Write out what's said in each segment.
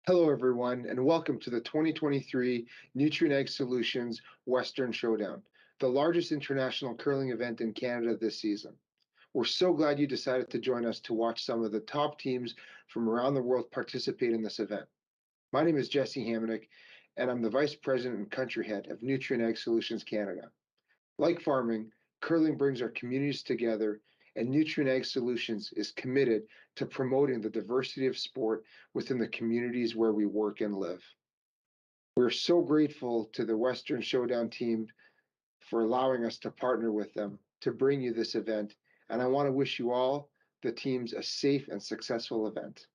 Hello, everyone, and welcome to the 2023 Nutrien Ag Solutions Western Showdown, the largest international curling event in Canada this season. We're so glad you decided to join us to watch some of the top teams from around the world participate in this event. My name is Jesse Hamonic, and I'm the Vice President and Country Head of Nutrien Ag Solutions Canada. Like farming, curling brings our communities together, and Nutrien Ag Solutions is committed to promoting the diversity of sport within the communities where we work and live. We're so grateful to the Western Showdown team for allowing us to partner with them to bring you this event, and I want to wish you all, the teams, a safe and successful event.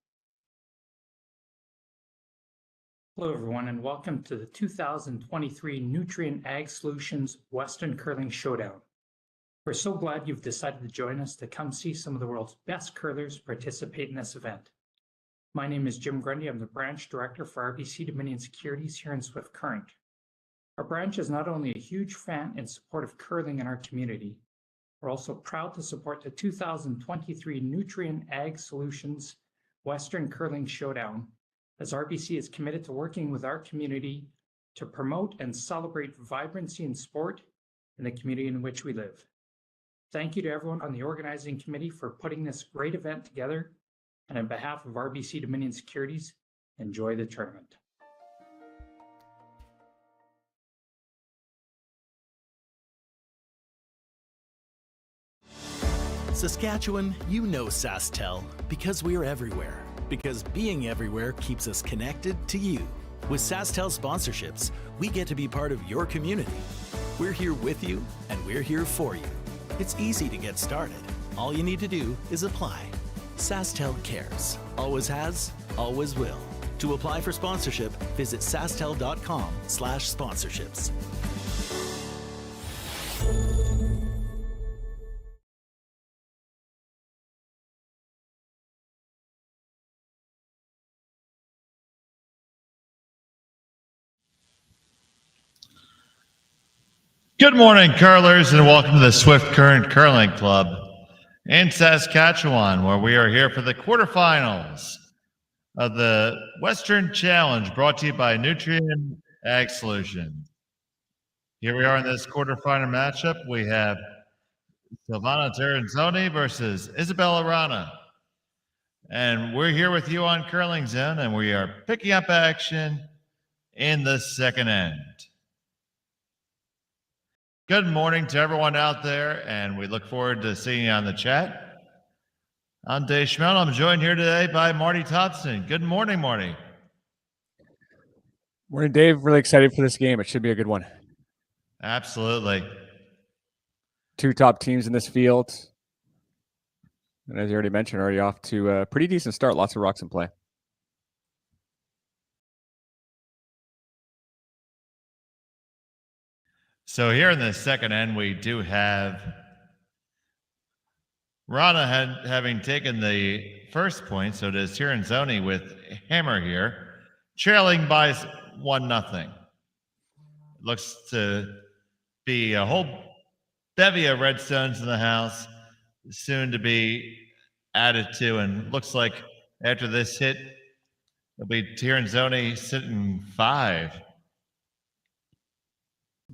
Hello, everyone, and welcome to the 2023 Nutrien Ag Solutions Western Curling Showdown. We're so glad you've decided to join us to come see some of the world's best curlers participate in this event. My name is Jim Grundy. I'm the Branch Director for RBC Dominion Securities here in Swift Current. Our branch is not only a huge fan and support of curling in our community, we're also proud to support the 2023 Nutrien Ag Solutions Western Curling Showdown, as RBC is committed to working with our community to promote and celebrate vibrancy in sport in the community in which we live. Thank you to everyone on the organizing committee for putting this great event together, and on behalf of RBC Dominion Securities, enjoy the tournament. Saskatchewan, you know SaskTel because we're everywhere. Because being everywhere keeps us connected to you. With SaskTel sponsorships, we get to be part of your community. We're here with you, and we're here for you. It's easy to get started. All you need to do is apply. SaskTel cares. Always has, always will. To apply for sponsorship, visit sastel.com/sponsorships. Good morning, curlers, and welcome to the Swift Current Curling Club in Saskatchewan, where we are here for the quarterfinals of the Western Challenge, brought to you by Nutrien Ag Solutions. Here we are in this quarterfinal matchup. We have Silvana Tirinzoni versus Isabella Wrana. And we're here with you on Curling Zone, and we are picking up action in the second end. Good morning to everyone out there, and we look forward to seeing you on the chat. I'm Dave Schmel. I'm joined here today by Marty Thompson. Good morning, Marty. Morning, Dave. Really excited for this game. It should be a good one. Absolutely. Two top teams in this field. And as you already mentioned, already off to a pretty decent start. Lots of rocks in play. So here in the second end, we do have Wrana having taken the first point. So does Tirinzoni with hammer here, trailing by 1-0. Looks to be a whole bevy of red stones in the house, soon to be added to, and looks like after this hit, it'll be Tirinzoni sitting 5.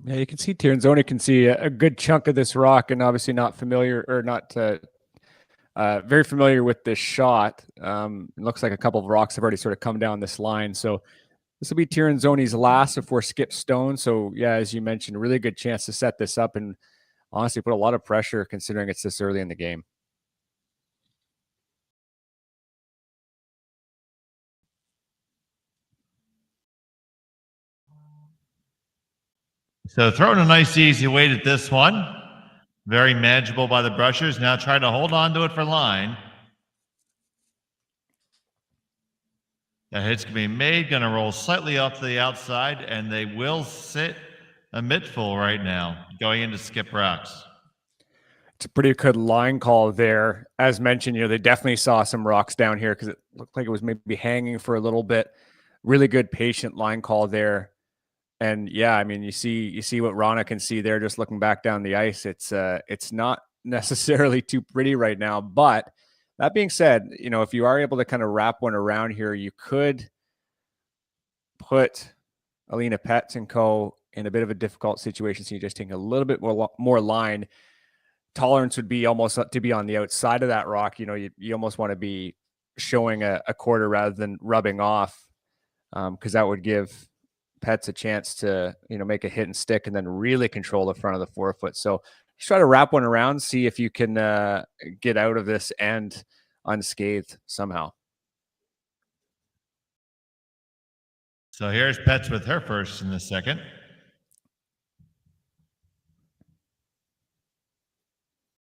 Yeah, you can see Tirinzoni can see a good chunk of this rock, and obviously not familiar or not very familiar with this shot. It looks like a couple of rocks have already sort of come down this line. So this will be Tirinzoni's last before Skip Stone. So yeah, as you mentioned, really good chance to set this up and honestly put a lot of pressure considering it's this early in the game. So throwing a nice easy weight at this one. Very manageable by the brushers. Now trying to hold on to it for line. That hit's going to be made. Going to roll slightly off to the outside, and they will sit a mittful right now going into Skip Rocks. It's a pretty good line call there. As mentioned, they definitely saw some rocks down here because it looked like it was maybe hanging for a little bit. Really good patient line call there. And yeah, I mean, you see what Wrana can see there just looking back down the ice. It's not necessarily too pretty right now. But that being said, if you are able to kind of wrap one around here, you could put Alina Pets and co in a bit of a difficult situation. So you're just taking a little bit more line. Tolerance would be almost to be on the outside of that rock. You almost want to be showing a quarter rather than rubbing off, because that would give Pets a chance to, make a hit and stick and then really control the front of the forefoot. So just try to wrap one around, see if you can get out of this end unscathed somehow. So here's Pets with her first in the second.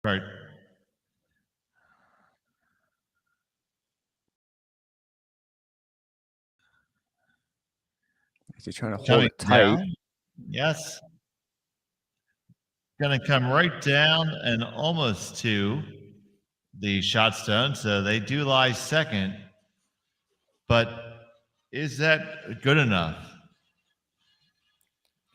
Right. Is he trying to hold it tight? Down. Yes. Going to come right down and almost to the shot stone. So they do lie second. But is that good enough?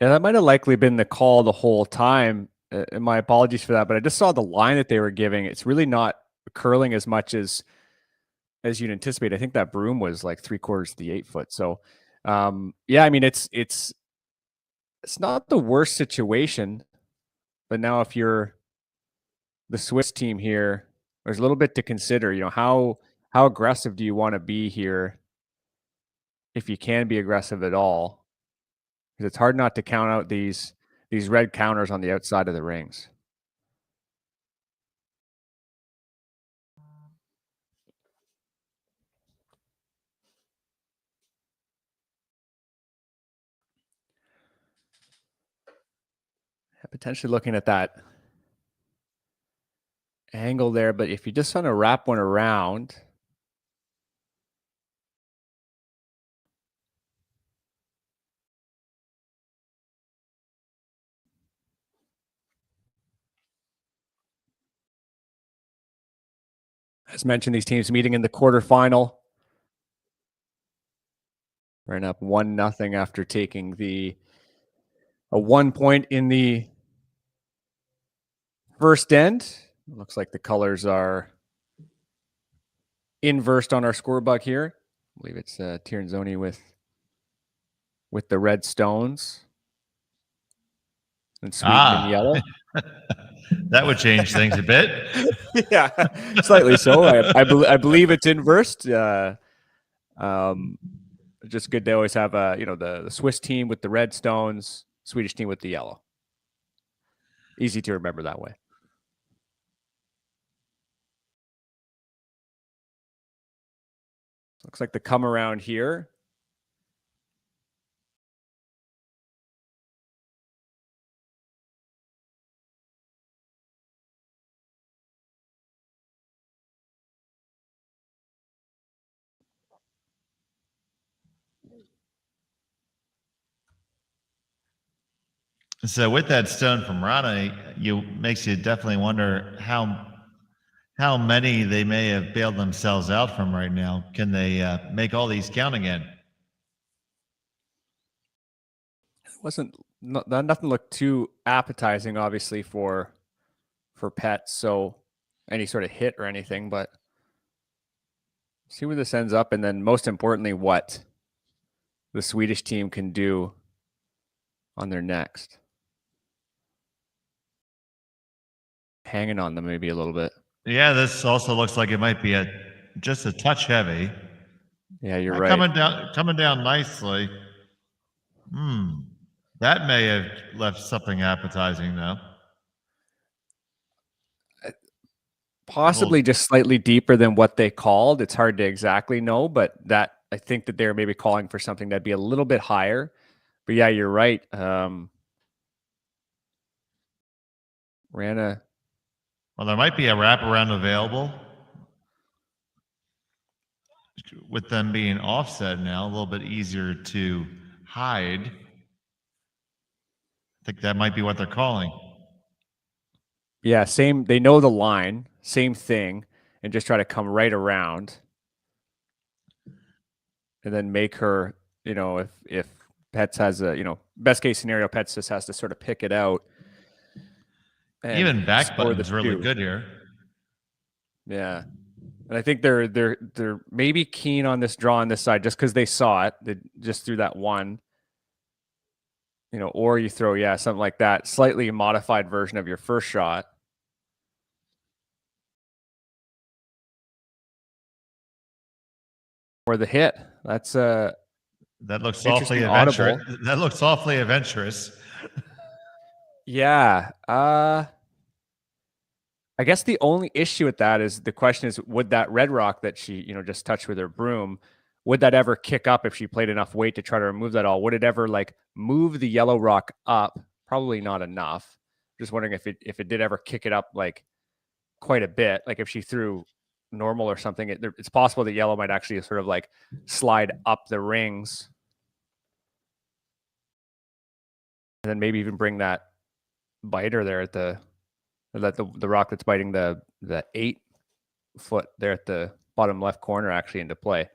Yeah, that might have likely been the call the whole time. And my apologies for that, but I just saw the line that they were giving. It's really not curling as much as you'd anticipate. I think that broom was like 3/4 of the 8 foot. So, yeah, I mean, it's not the worst situation, but now if you're the Swiss team here, there's a little bit to consider. How aggressive do you want to be here, if you can be aggressive at all? Because it's hard not to count out these red counters on the outside of the rings. Potentially looking at that angle there, but if you just want to wrap one around, as mentioned, these teams meeting in the quarterfinal. Ran up 1-0 after taking a 1 point in the first end. It looks like the colors are inversed on our scoreboard here. I believe it's Tirinzoni with the red stones and Sweden in yellow. That would change things a bit. Yeah, slightly so. I believe it's inversed. Just good to always have the Swiss team with the red stones, Swedish team with the yellow. Easy to remember that way. Looks like the come around here. So with that stone from Wrana, makes you definitely wonder how many they may have bailed themselves out from right now. Can they make all these count again? Nothing looked too appetizing, obviously, for Pets. So any sort of hit or anything, but see where this ends up, and then most importantly, what the Swedish team can do on their next. Hanging on them maybe a little bit. Yeah, this also looks like it might be just a touch heavy. Yeah, you're right. Coming down nicely. That may have left something appetizing, though. Possibly just slightly deeper than what they called. It's hard to exactly know, but I think that they're maybe calling for something that'd be a little bit higher. But yeah, you're right. Wrana. Well, there might be a wraparound available with them being offset now, a little bit easier to hide. I think that might be what they're calling. Yeah, same. They know the line, same thing, and just try to come right around and then make her, if Pets has best case scenario, Pets just has to sort of pick it out. Even back button's really good here. Yeah. And I think they're maybe keen on this draw on this side just because they saw it. They just threw that one. Or you throw, something like that, slightly modified version of your first shot. Or the hit. That's that looks awfully adventurous. Audible. That looks awfully adventurous. Yeah. I guess the only issue with that is the question is, would that red rock that she, just touched with her broom, would that ever kick up if she played enough weight to try to remove that all? Would it ever like move the yellow rock up? Probably not enough. Just wondering if it did ever kick it up like quite a bit. Like if she threw normal or something, it's possible that yellow might actually sort of like slide up the rings. And then maybe even bring that biter there at the rock that's biting the 8 foot there at the bottom left corner actually into play.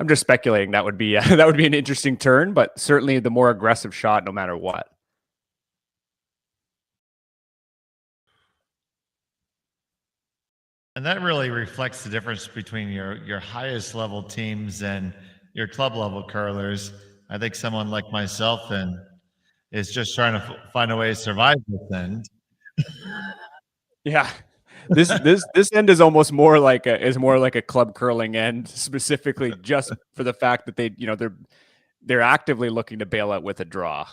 I'm just speculating that would be an interesting turn, but certainly the more aggressive shot no matter what. And that really reflects the difference between your highest level teams and your club level curlers. I think someone like myself is just trying to find a way to survive this end. Yeah. This end is almost more like a club curling end, specifically just for the fact that they're actively looking to bail out with a draw.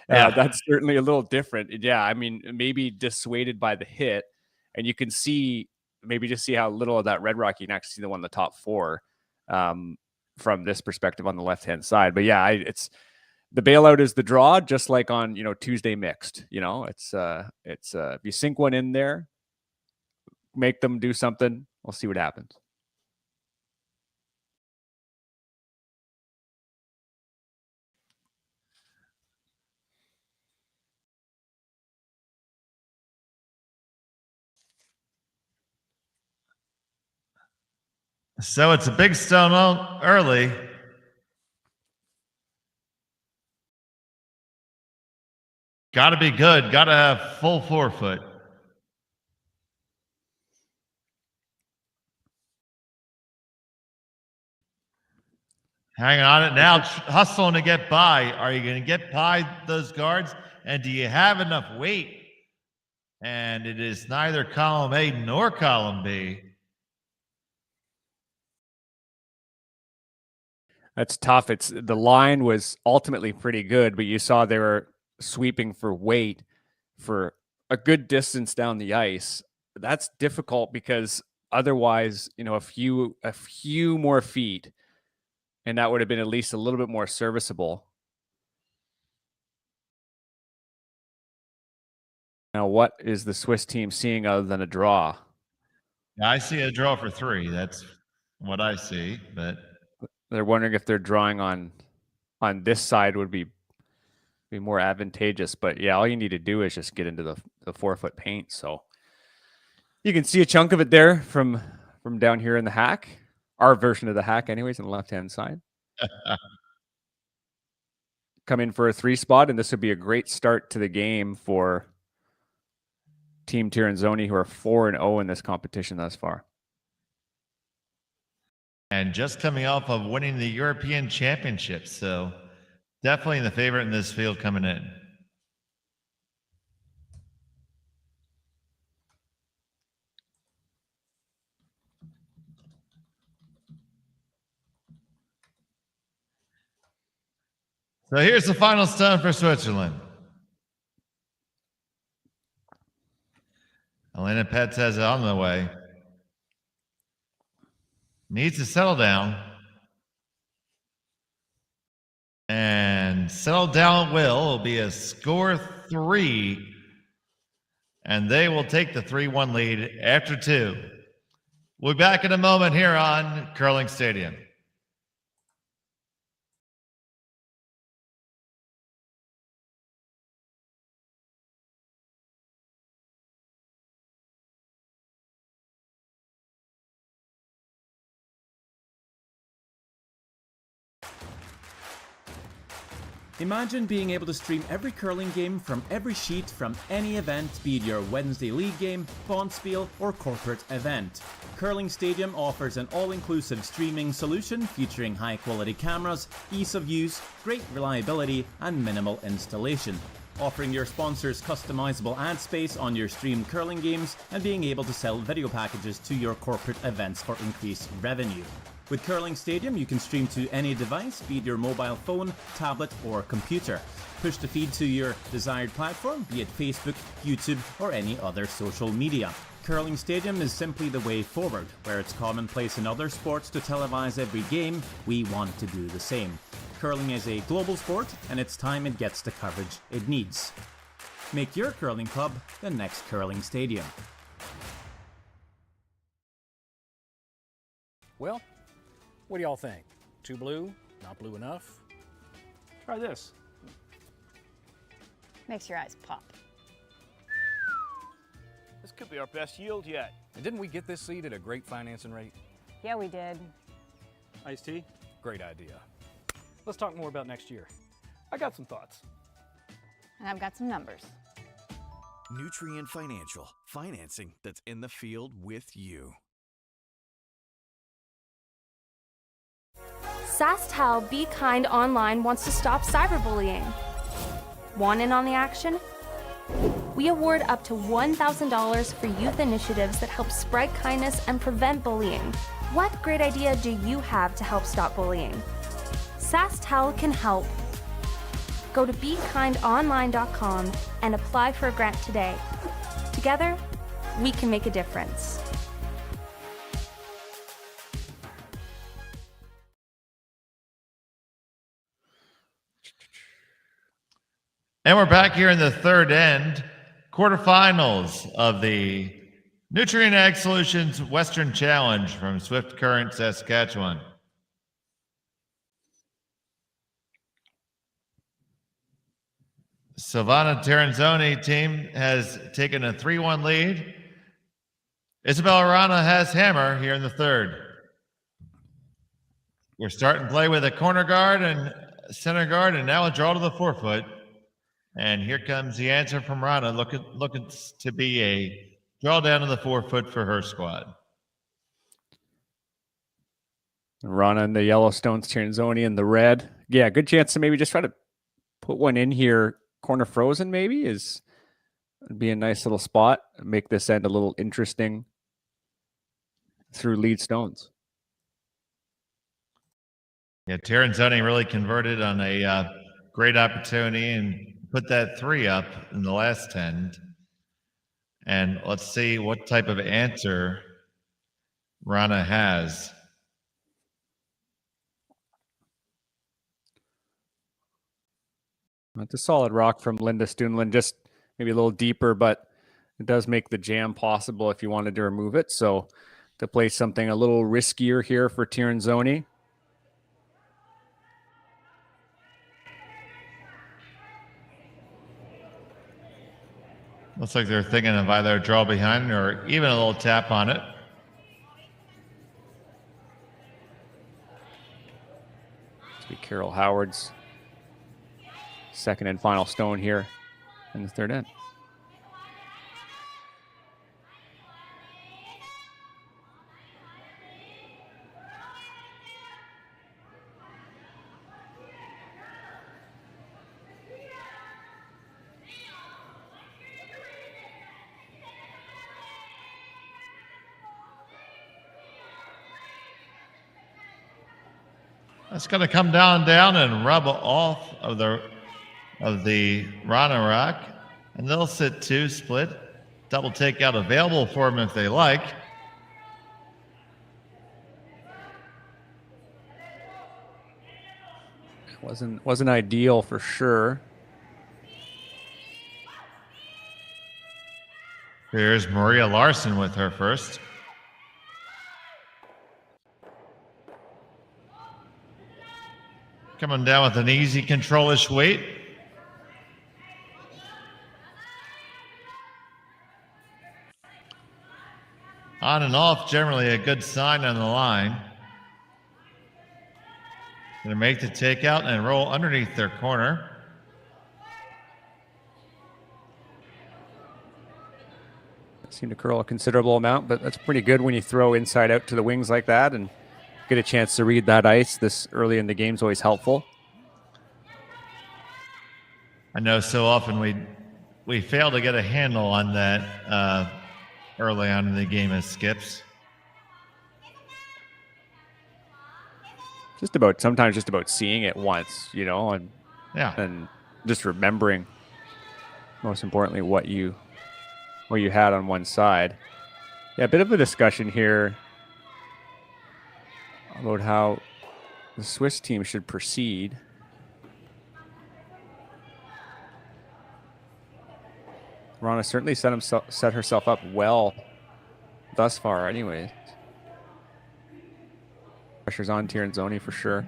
That's certainly a little different. Yeah, I mean, maybe dissuaded by the hit, and you can see how little of that red rock you can actually see the one in the top 4 from this perspective on the left hand side. But yeah, it's the bailout is the draw, just like on Tuesday mixed. It's if you sink one in there, make them do something. We'll see what happens. So it's a big stone early. Got to be good. Got to have full 4 foot. Hang on it now, hustling to get by. Are you going to get by those guards? And do you have enough weight? And it is neither column A nor column B. That's tough. The line was ultimately pretty good, but you saw they were sweeping for weight for a good distance down the ice. That's difficult because otherwise, a few more feet, and that would have been at least a little bit more serviceable. Now, what is the Swiss team seeing other than a draw? I see a draw for 3. That's what I see, but they're wondering if they're drawing on this side would be more advantageous. But yeah, all you need to do is just get into the 4 foot paint. So you can see a chunk of it there from down here in the hack, our version of the hack anyways, on the left-hand side. Come in for a 3 spot, and this would be a great start to the game for Team Tirinzoni, who are 4-0 in this competition thus far. And just coming off of winning the European Championship. So definitely the favorite in this field coming in. So here's the final stone for Switzerland. Elena Petz has it on the way. Needs to settle down. And settle down will be a score 3. And they will take the 3-1 lead after 2. We'll be back in a moment here on Curling Stadium. Imagine being able to stream every curling game from every sheet from any event, be it your Wednesday league game, bonspiel, or corporate event. Curling Stadium offers an all-inclusive streaming solution featuring high-quality cameras, ease of use, great reliability, and minimal installation. Offering your sponsors customizable ad space on your streamed curling games and being able to sell video packages to your corporate events for increased revenue. With Curling Stadium, you can stream to any device, be it your mobile phone, tablet, or computer. Push the feed to your desired platform, be it Facebook, YouTube, or any other social media. Curling Stadium is simply the way forward. Where it's commonplace in other sports to televise every game, we want to do the same. Curling is a global sport, and it's time it gets the coverage it needs. Make your curling club the next Curling Stadium. Well, what do y'all think? Too blue? Not blue enough? Try this. Makes your eyes pop. This could be our best yield yet. And didn't we get this seed at a great financing rate? Yeah, we did. Iced tea? Great idea. Let's talk more about next year. I got some thoughts. And I've got some numbers. Nutrien Financial, financing that's in the field with you. SaskTel Be Kind Online wants to stop cyberbullying. Want in on the action? We award up to $1,000 for youth initiatives that help spread kindness and prevent bullying. What great idea do you have to help stop bullying? SaskTel can help. Go to BeKindOnline.com and apply for a grant today. Together, we can make a difference. And we're back here in the third end, quarterfinals of the Nutrien Ag Solutions Western Challenge from Swift Current, Saskatchewan. Silvana Tirinzoni team has taken a 3-1 lead. Isabella Wrana has hammer here in the third. We're starting play with a corner guard and center guard, and now a draw to the forefoot. And here comes the answer from Wrana, looking to be a draw down to the forefoot for her squad. Wrana in the Yellowstones, Tirinzoni in the red. Yeah, good chance to maybe just try to put one in here. Corner frozen maybe would be a nice little spot. Make this end a little interesting through lead stones. Yeah, Tirinzoni really converted on a great opportunity and put that 3 up in the last end. And let's see what type of answer Wrana has. It's a solid rock from Linda Stoonland, just maybe a little deeper, but it does make the jam possible if you wanted to remove it. So to play something a little riskier here for Tirinzoni. Looks like they're thinking of either a draw behind or even a little tap on it. This will be Carol Howard's second and final stone here in the third end. That's going to come down and rub off of the Wrana rock, and they'll sit 2 split. Double takeout available for them if they like. Wasn't ideal for sure. Here's Maria Larson with her first. Coming down with an easy control-ish weight. On and off, generally a good sign on the line. Going to make the takeout and roll underneath their corner. Seemed to curl a considerable amount, but that's pretty good when you throw inside out to the wings like that and get a chance to read that ice this early in the game is always helpful. I know so often we fail to get a handle on that early on in the game as skips. Sometimes just about seeing it once, and and just remembering, most importantly, what you had on one side. Yeah, a bit of a discussion here about how the Swiss team should proceed. Wrana certainly set herself up well thus far anyways. Pressure's on Tirinzoni for sure.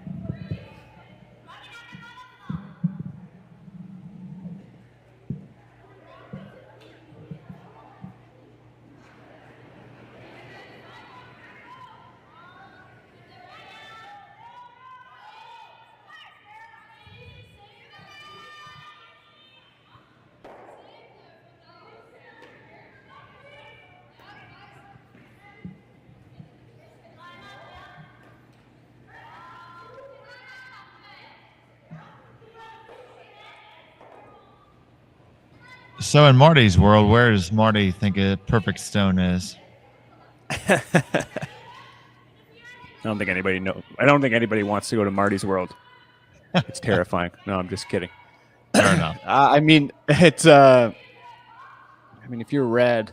So in Marty's world, where does Marty think a perfect stone is? I don't think anybody wants to go to Marty's world. It's terrifying. No, I'm just kidding. Fair enough. I mean, it's. If you're red,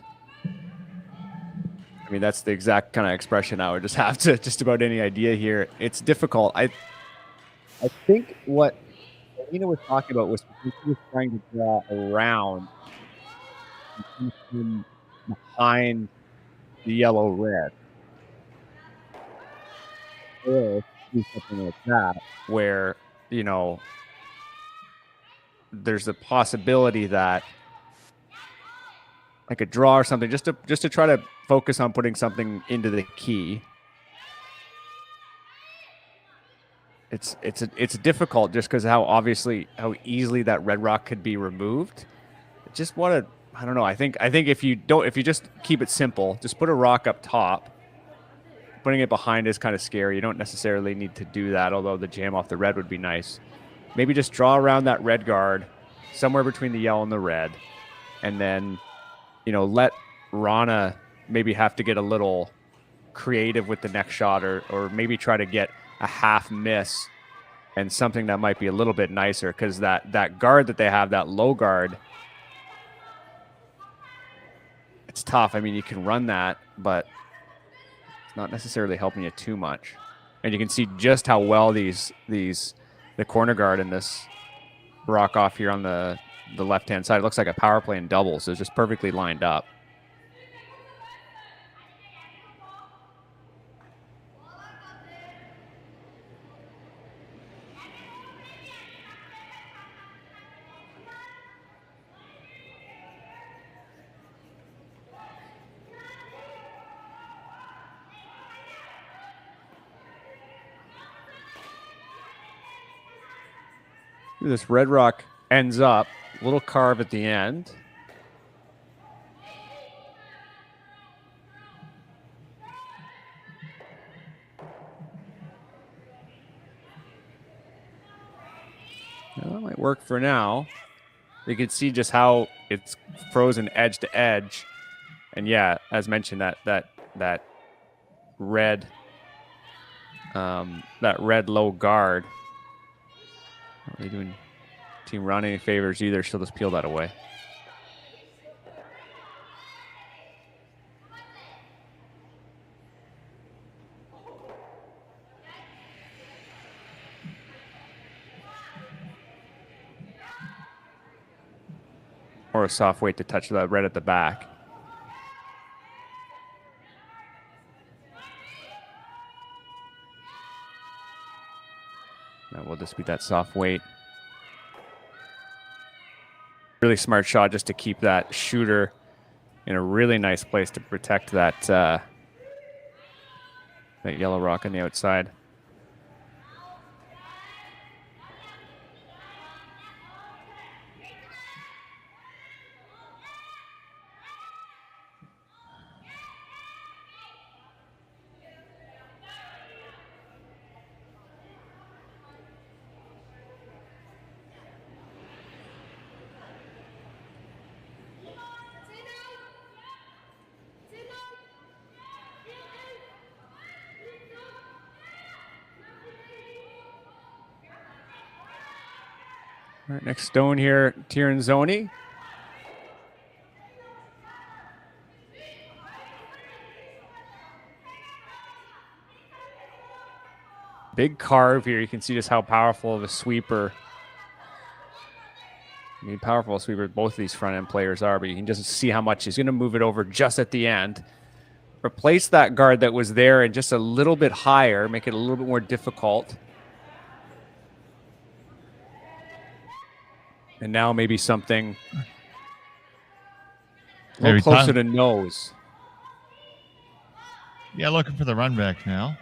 that's the exact kind of expression I would just have to just about any idea here. It's difficult. I think what Ina was talking about was she was trying to draw around behind the yellow red. Or do something like that where, there's a possibility that like a draw or something, just to try to focus on putting something into the key. It's difficult just because how easily that red rock could be removed. I don't know. I think if you just keep it simple, just put a rock up top. Putting it behind is kind of scary. You don't necessarily need to do that, although the jam off the red would be nice. Maybe just draw around that red guard, somewhere between the yellow and the red, and then, let Wrana maybe have to get a little creative with the next shot, or maybe try to get a half miss and something that might be a little bit nicer, because that guard that they have, that low guard, it's tough. You can run that, but it's not necessarily helping you too much. And you can see just how well the corner guard and this rock off here on the left-hand side, it looks like a power play in doubles. So it's just perfectly lined up. This red rock ends up a little carve at the end. Now, that might work for now. You can see just how it's frozen edge to edge. And yeah, as mentioned, that red low guard. Not really doing Team Wrana any favors either. She'll just peel that away. Or a soft weight to touch that red at the back. Now we'll just beat that soft weight. Really smart shot just to keep that shooter in a really nice place to protect that that yellow rock on the outside. All right, next stone here, Tirinzoni. Big carve here. You can see just how powerful of a sweeper. I mean, powerful sweeper both of these front end players are, but you can just see how much he's going to move it over just at the end. Replace that guard that was there and just a little bit higher, make it a little bit more difficult. And now maybe something a little closer to nose. Yeah, looking for the run back now.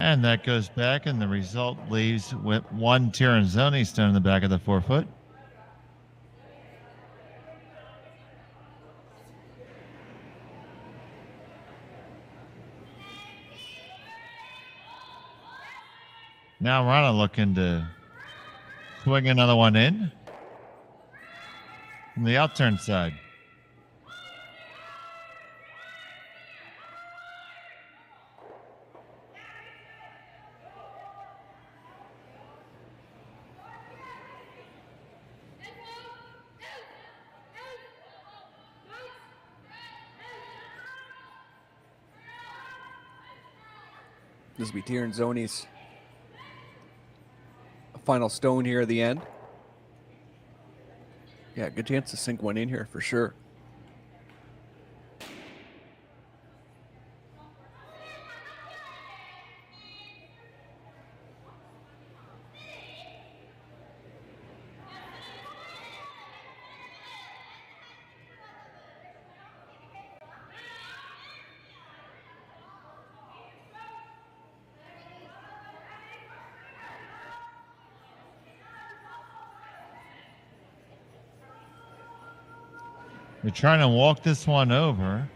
And that goes back, and the result leaves with one Tirinzoni stone in the back of the 4-foot. Now Wrana looking to swing another one in from the outturn side. This will be Tirinzoni's final stone here at the end. Yeah, good chance to sink one in here for sure. They're trying to walk this one over.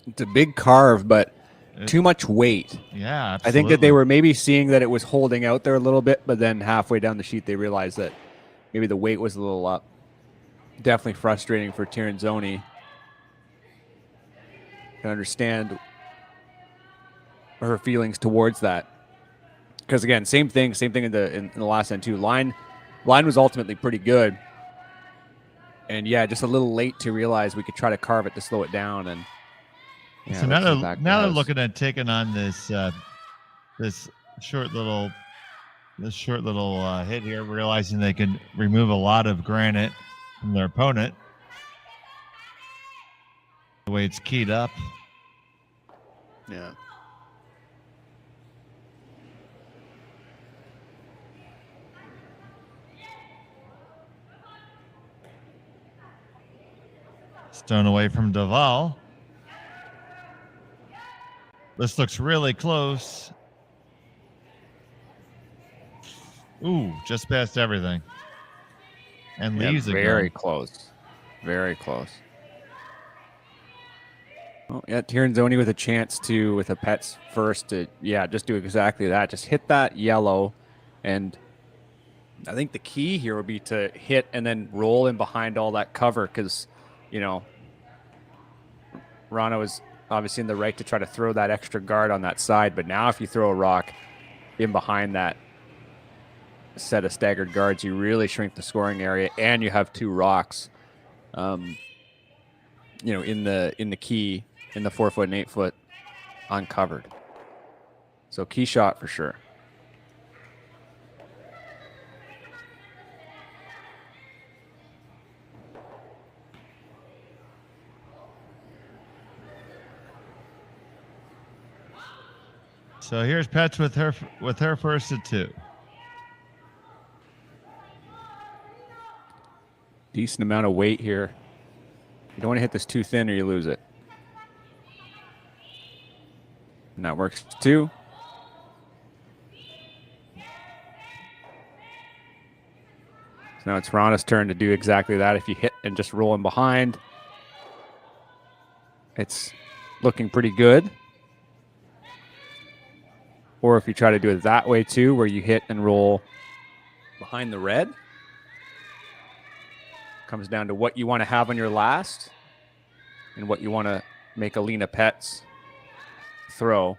It's a big carve, but too much weight. Yeah, absolutely. I think that they were maybe seeing that it was holding out there a little bit, but then halfway down the sheet, they realized that maybe the weight was a little up. Definitely frustrating for Tirinzoni. I understand her feelings towards that. Because again, same thing in the last end too. Line was ultimately pretty good. And yeah, just a little late to realize we could try to carve it to slow it down. And yeah, so now they're looking at taking on this this short little hit here, realizing they can remove a lot of granite from their opponent. The way it's keyed up. Yeah. Stone away from Duval. This looks really close. Ooh, just past everything. And leaves it. Very close. Very close. Well, yeah, Tirinzoni with a chance to, with a Pets first, to, yeah, just do exactly that. Just hit that yellow. And I think the key here would be to hit and then roll in behind all that cover because, you know, Wrana was obviously in the right to try to throw that extra guard on that side. But now if you throw a rock in behind that set of staggered guards, you really shrink the scoring area, and you have two rocks, you know, in the key, in the 4-foot and 8-foot uncovered. So key shot for sure. So here's Pets with her first at 2. Decent amount of weight here. You don't want to hit this too thin or you lose it. And that works too. So now it's Wrana's turn to do exactly that. If you hit and just roll in behind, it's looking pretty good. Or if you try to do it that way too, where you hit and roll behind the red. Comes down to what you want to have on your last and what you want to make Alina Pet's throw.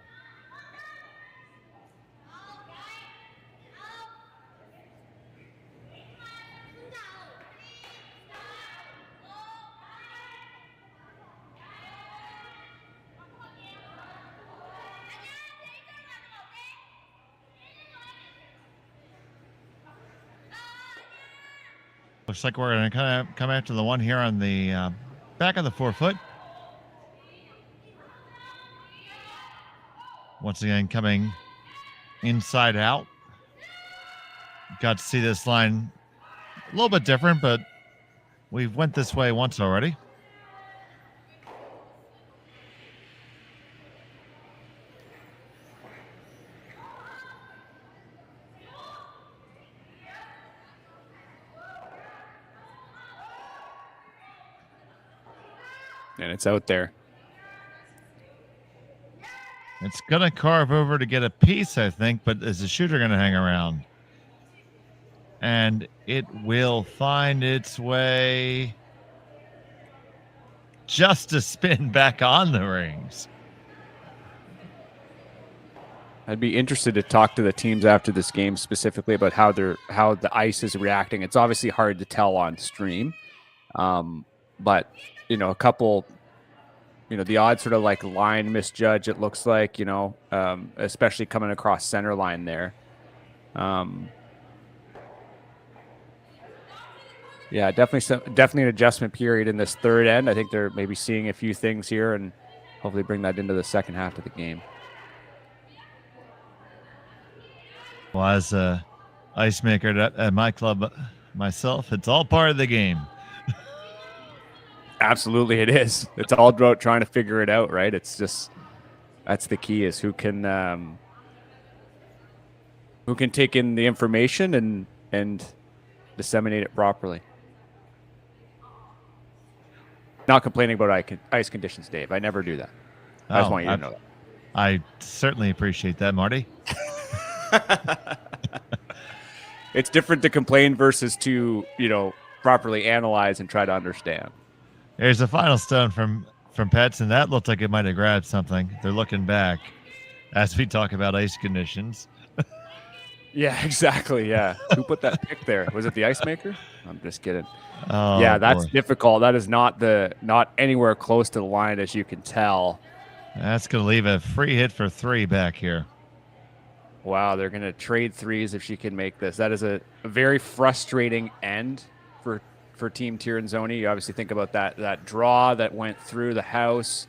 Looks like we're going to kind of come after the one here on the back of the 4-foot. Once again, coming inside out. Got to see this line a little bit different, but we've went this way once already. And it's out there. It's going to carve over to get a piece, I think, but is the shooter going to hang around? And it will find its way just to spin back on the rings. I'd be interested to talk to the teams after this game specifically about how the ice is reacting. It's obviously hard to tell on stream, but a couple. The odds sort of like line misjudge, it looks like, especially coming across center line there. Yeah, definitely an adjustment period in this third end. I think they're maybe seeing a few things here and hopefully bring that into the second half of the game. Well, as a ice maker at my club myself, it's all part of the game. Absolutely, it is. It's all about trying to figure it out, right? It's just that's the key is who can take in the information and disseminate it properly. Not complaining about ice conditions, Dave. I never do that. I just want you to know that. I certainly appreciate that, Marty. It's different to complain versus to properly analyze and try to understand. There's a final stone from Pets, and that looked like it might have grabbed something. They're looking back as we talk about ice conditions. Yeah, exactly. Yeah. Who put that pick there? Was it the ice maker? I'm just kidding. Oh, yeah, that's boy. difficult. That is not anywhere close to the line, as you can tell. That's going to leave a free hit for 3 back here. Wow, they're going to trade threes if she can make this. That is a very frustrating end for Team Tirinzoni. You obviously think about that draw that went through the house,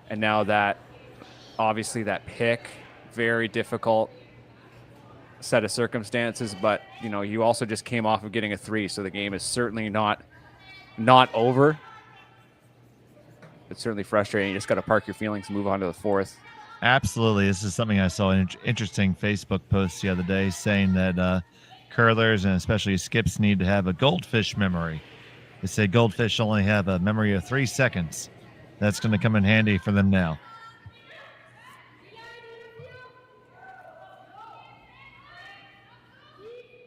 and now that pick, very difficult set of circumstances. But you also just came off of getting a 3, so the game is certainly not over. It's certainly frustrating. You just got to park your feelings and move on to the 4th. Absolutely. This is something I saw an interesting Facebook post the other day saying that curlers and especially skips need to have a goldfish memory. They say goldfish only have a memory of 3 seconds. That's going to come in handy for them now.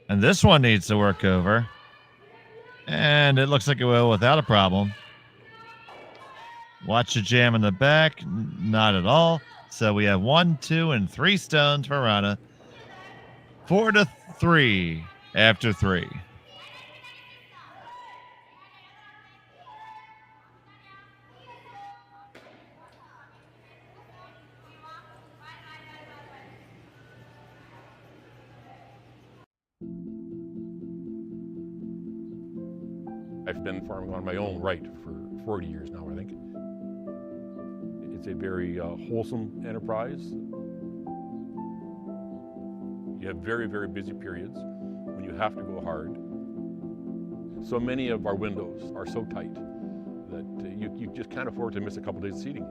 And this one needs to work over. And it looks like it will without a problem. Watch the jam in the back. Not at all. So we have 1, 2, and 3 stones for Wrana. 4-3 after 3. I've been farming on my own right for 40 years now, I think. It's a very wholesome enterprise. You have very, very busy periods when you have to go hard. So many of our windows are so tight that you just can't afford to miss a couple days of seeding.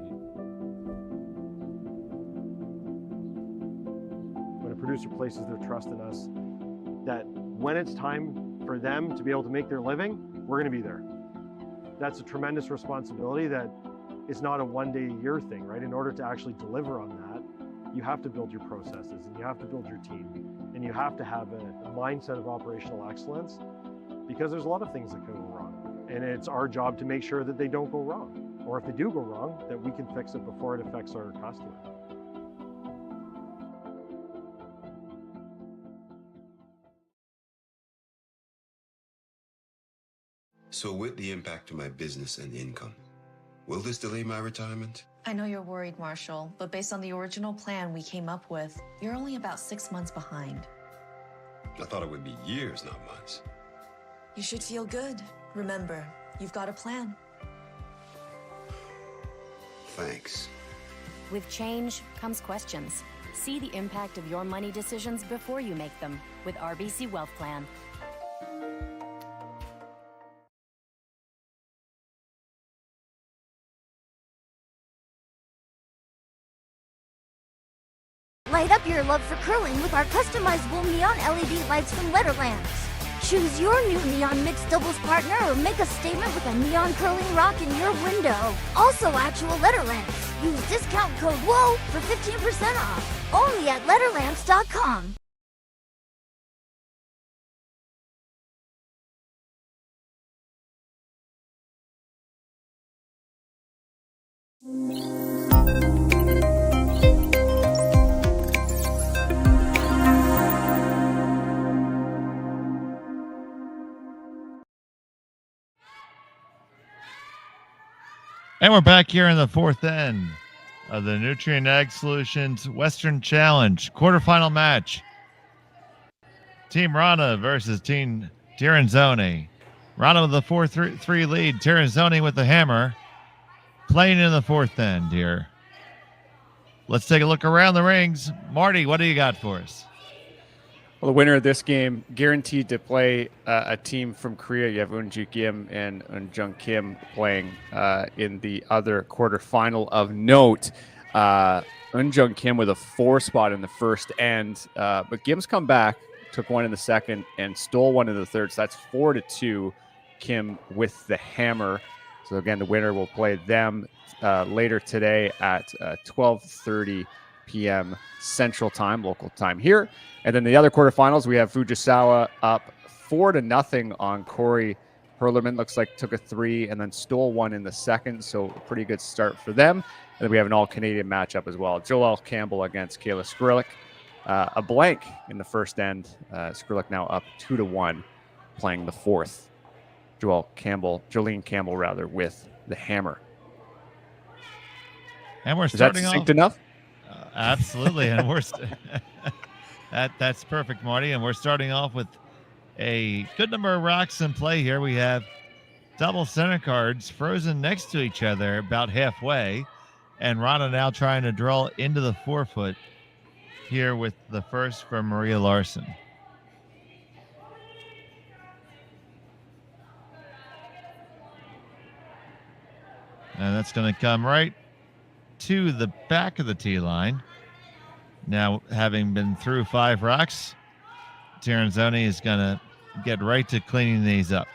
When a producer places their trust in us, that when it's time for them to be able to make their living, we're going to be there. That's a tremendous responsibility that is not a one-day-a-year thing, right? In order to actually deliver on that, you have to build your processes and you have to build your team and you have to have a mindset of operational excellence, because there's a lot of things that can go wrong. And it's our job to make sure that they don't go wrong. Or if they do go wrong, that we can fix it before it affects our customer. So with the impact to my business and income, will this delay my retirement? I know you're worried, Marshall, but based on the original plan we came up with, you're only about 6 months behind. I thought it would be years, not months. You should feel good. Remember, you've got a plan. Thanks. With change comes questions. See the impact of your money decisions before you make them with RBC Wealth Plan. Light up your love for curling with our customizable neon LED lights from Letterlands. Choose your new neon mixed doubles partner or make a statement with a neon curling rock in your window. Also actual Letterlands. Use discount code WHOA for 15% off. Only at Letterlands.com. And we're back here in the fourth end of the Nutrien Ag Solutions Western Challenge quarterfinal match. Team Wrana versus Team Tirinzoni. Wrana with a 4-3 lead. Tirinzoni with the hammer. Playing in the fourth end here. Let's take a look around the rings. Marty, what do you got for us? Well, the winner of this game guaranteed to play a team from Korea. You have Eunju Kim and Eunjung Kim playing in the other quarterfinal of note. Eunjung Kim with a 4 spot in the first end, but Kim's come back, took one in the second, and stole one in the third. So that's 4-2. Kim with the hammer. So again, the winner will play them later today at 12:30 p.m. Central Time, local time here. And then the other quarterfinals, we have Fujisawa up 4-0 on Corey Herlerman. Looks like took a 3 and then stole one in the second. So a pretty good start for them. And then we have an all-Canadian matchup as well. Joel Campbell against Kayla Skrillik. A blank in the first end. Skrillik now up 2-1, playing the fourth. Jolene Campbell rather, with the hammer. And we're Is that starting succinct off enough? Absolutely, and we're that's perfect, Marty. And we're starting off with a good number of rocks in play here. We have double center cards frozen next to each other about halfway, and Wrana now trying to draw into the 4-foot here with the first from Maria Larson. And that's going to come right to the back of the tee line. Now, having been through 5 rocks, Tirinzoni is going to get right to cleaning these up.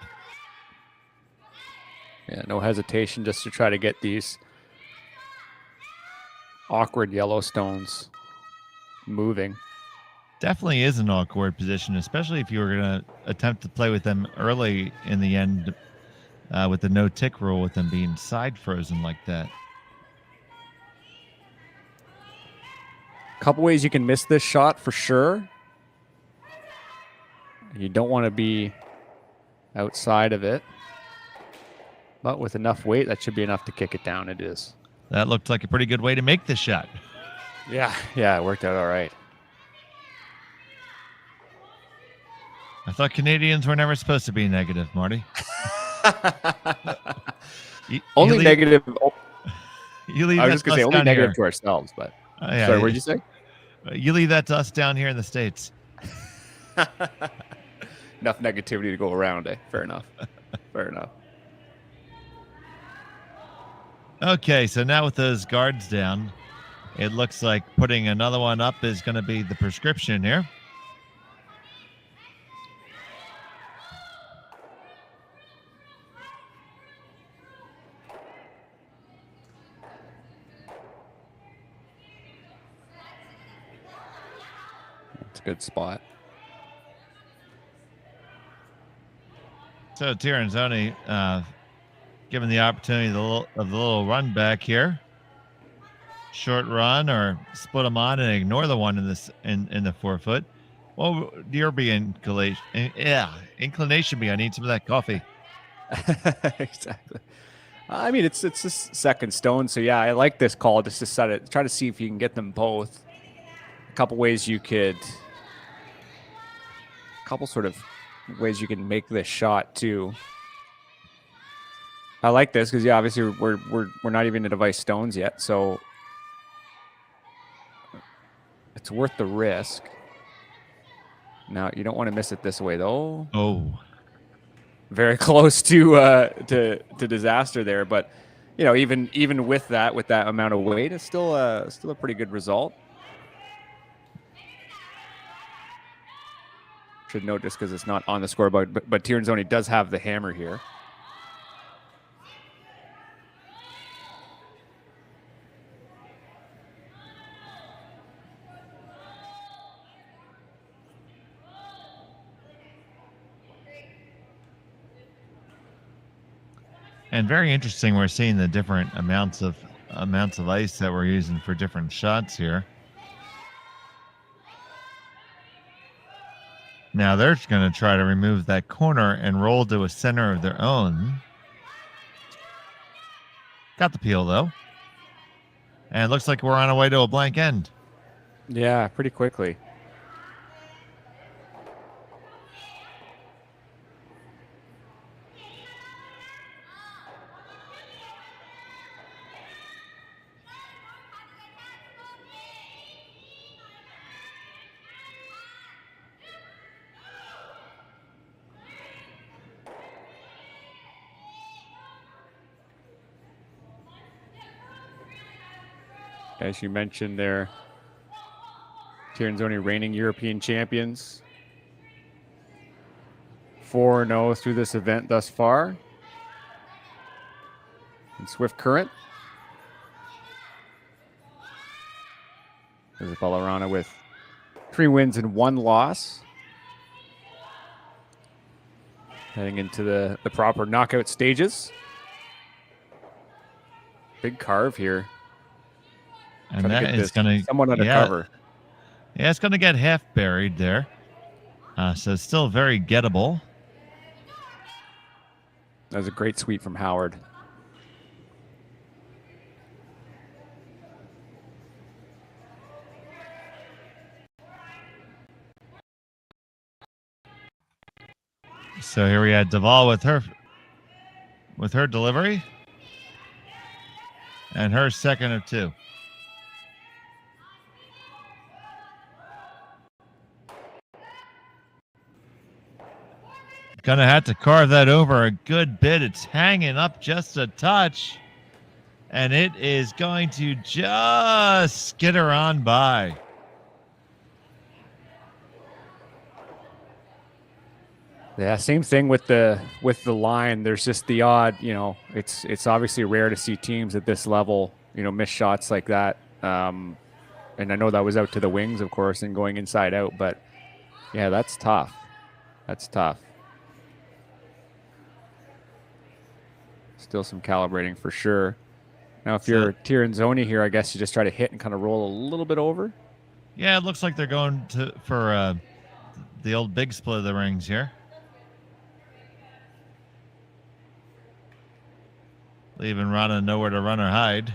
Yeah, no hesitation just to try to get these awkward yellow stones moving. Definitely is an awkward position, especially if you were going to attempt to play with them early in the end with the no-tick rule, with them being side frozen like that. Couple ways you can miss this shot for sure. You don't want to be outside of it. But with enough weight, that should be enough to kick it down. It is. That looked like a pretty good way to make this shot. Yeah, it worked out all right. I thought Canadians were never supposed to be negative, Marty. Only negative. You leave I was just going to say only negative to ourselves, but sorry, what did you say? You leave that to us down here in the States. Enough negativity to go around, eh? Fair enough. Fair enough. Okay, so now with those guards down, it looks like putting another one up is going to be the prescription here. Good spot. So Tirinzoni given the opportunity of the little run back here. Short run or split them on and ignore the one in the 4 foot. Well, your inclination be I need some of that coffee. Exactly. I mean, it's just second stone, so yeah, I like this call just to set it. Try to see if you can get them both. A couple ways you can make this shot too. I like this because yeah, obviously we're not even to device stones yet, so it's worth the risk. Now you don't want to miss it this way though. Oh, very close to disaster there, but you know, even with that amount of weight, it's still a pretty good result. Should note just because it's not on the scoreboard, but Tirinzoni does have the hammer here. And very interesting, we're seeing the different amounts of ice that we're using for different shots here. Now they're going to try to remove that corner and roll to a center of their own. Got the peel though. And it looks like we're on our way to a blank end. Yeah, pretty quickly. As you mentioned there, Tirinzoni reigning European champions. 4-0 through this event thus far. In Swift Current. Isabella Wrana with 3 wins and 1 loss. Heading into the proper knockout stages. Big carve here. And that is going to someone undercover. Yeah, it's going to get half buried there. So it's still very gettable. That was a great sweep from Howard. So here we had Duvall with her delivery. And her second of 2. Gonna have to carve that over a good bit. It's hanging up just a touch. And it is going to just skitter on by. Yeah, same thing with the line. There's just the odd, you know, it's obviously rare to see teams at this level, you know, miss shots like that. And I know that was out to the wings, of course, and going inside out, but yeah, that's tough. That's tough. Still some calibrating for sure. Now, if you're Tirinzoni here, I guess you just try to hit and kind of roll a little bit over. Yeah, it looks like they're going for the old big split of the rings here. Leaving Wrana nowhere to run or hide.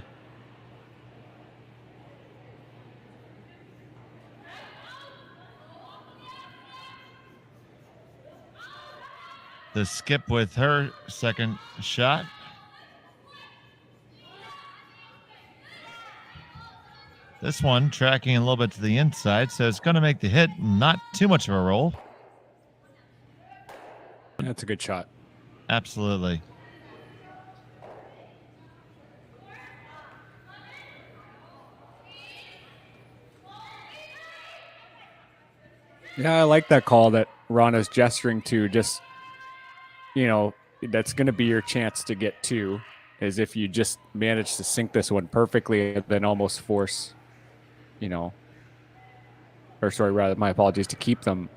The skip with her second shot. This one tracking a little bit to the inside, so it's going to make the hit not too much of a roll. That's a good shot. Absolutely. Yeah, I like that call that Wrana's gesturing to. Just, you know, that's going to be your chance to get 2, is if you just manage to sink this one perfectly and then almost force, you know, my apologies, to keep them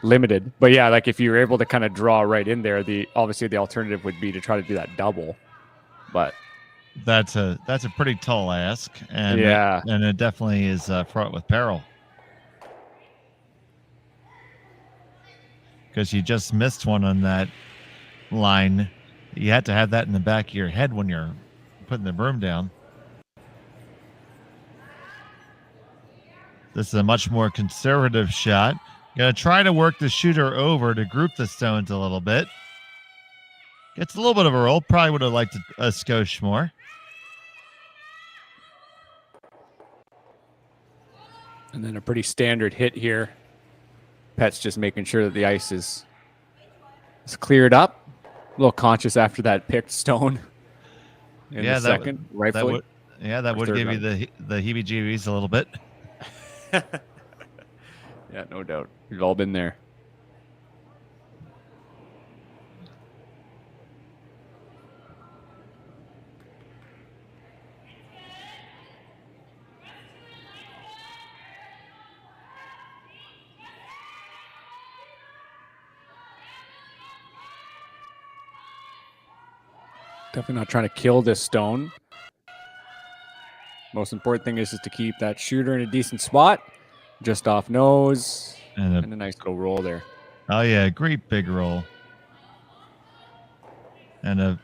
limited. But yeah, like if you're able to kind of draw right in there, obviously the alternative would be to try to do that double. But that's a pretty tall ask, and yeah, and it definitely is fraught with peril. Because you just missed one on that line. You had to have that in the back of your head when you're putting the broom down. This is a much more conservative shot. Gonna try to work the shooter over to group the stones a little bit. Gets a little bit of a roll. Probably would have liked a skosh more. And then a pretty standard hit here. Pet's just making sure that the ice is cleared up. A little conscious after that picked stone. In the second, rightfully. That would give you the heebie-jeebies a little bit. Yeah, no doubt. We've all been there. Definitely not trying to kill this stone. Most important thing is to keep that shooter in a decent spot, just off nose, and a nice little roll there. Oh yeah, great big roll. And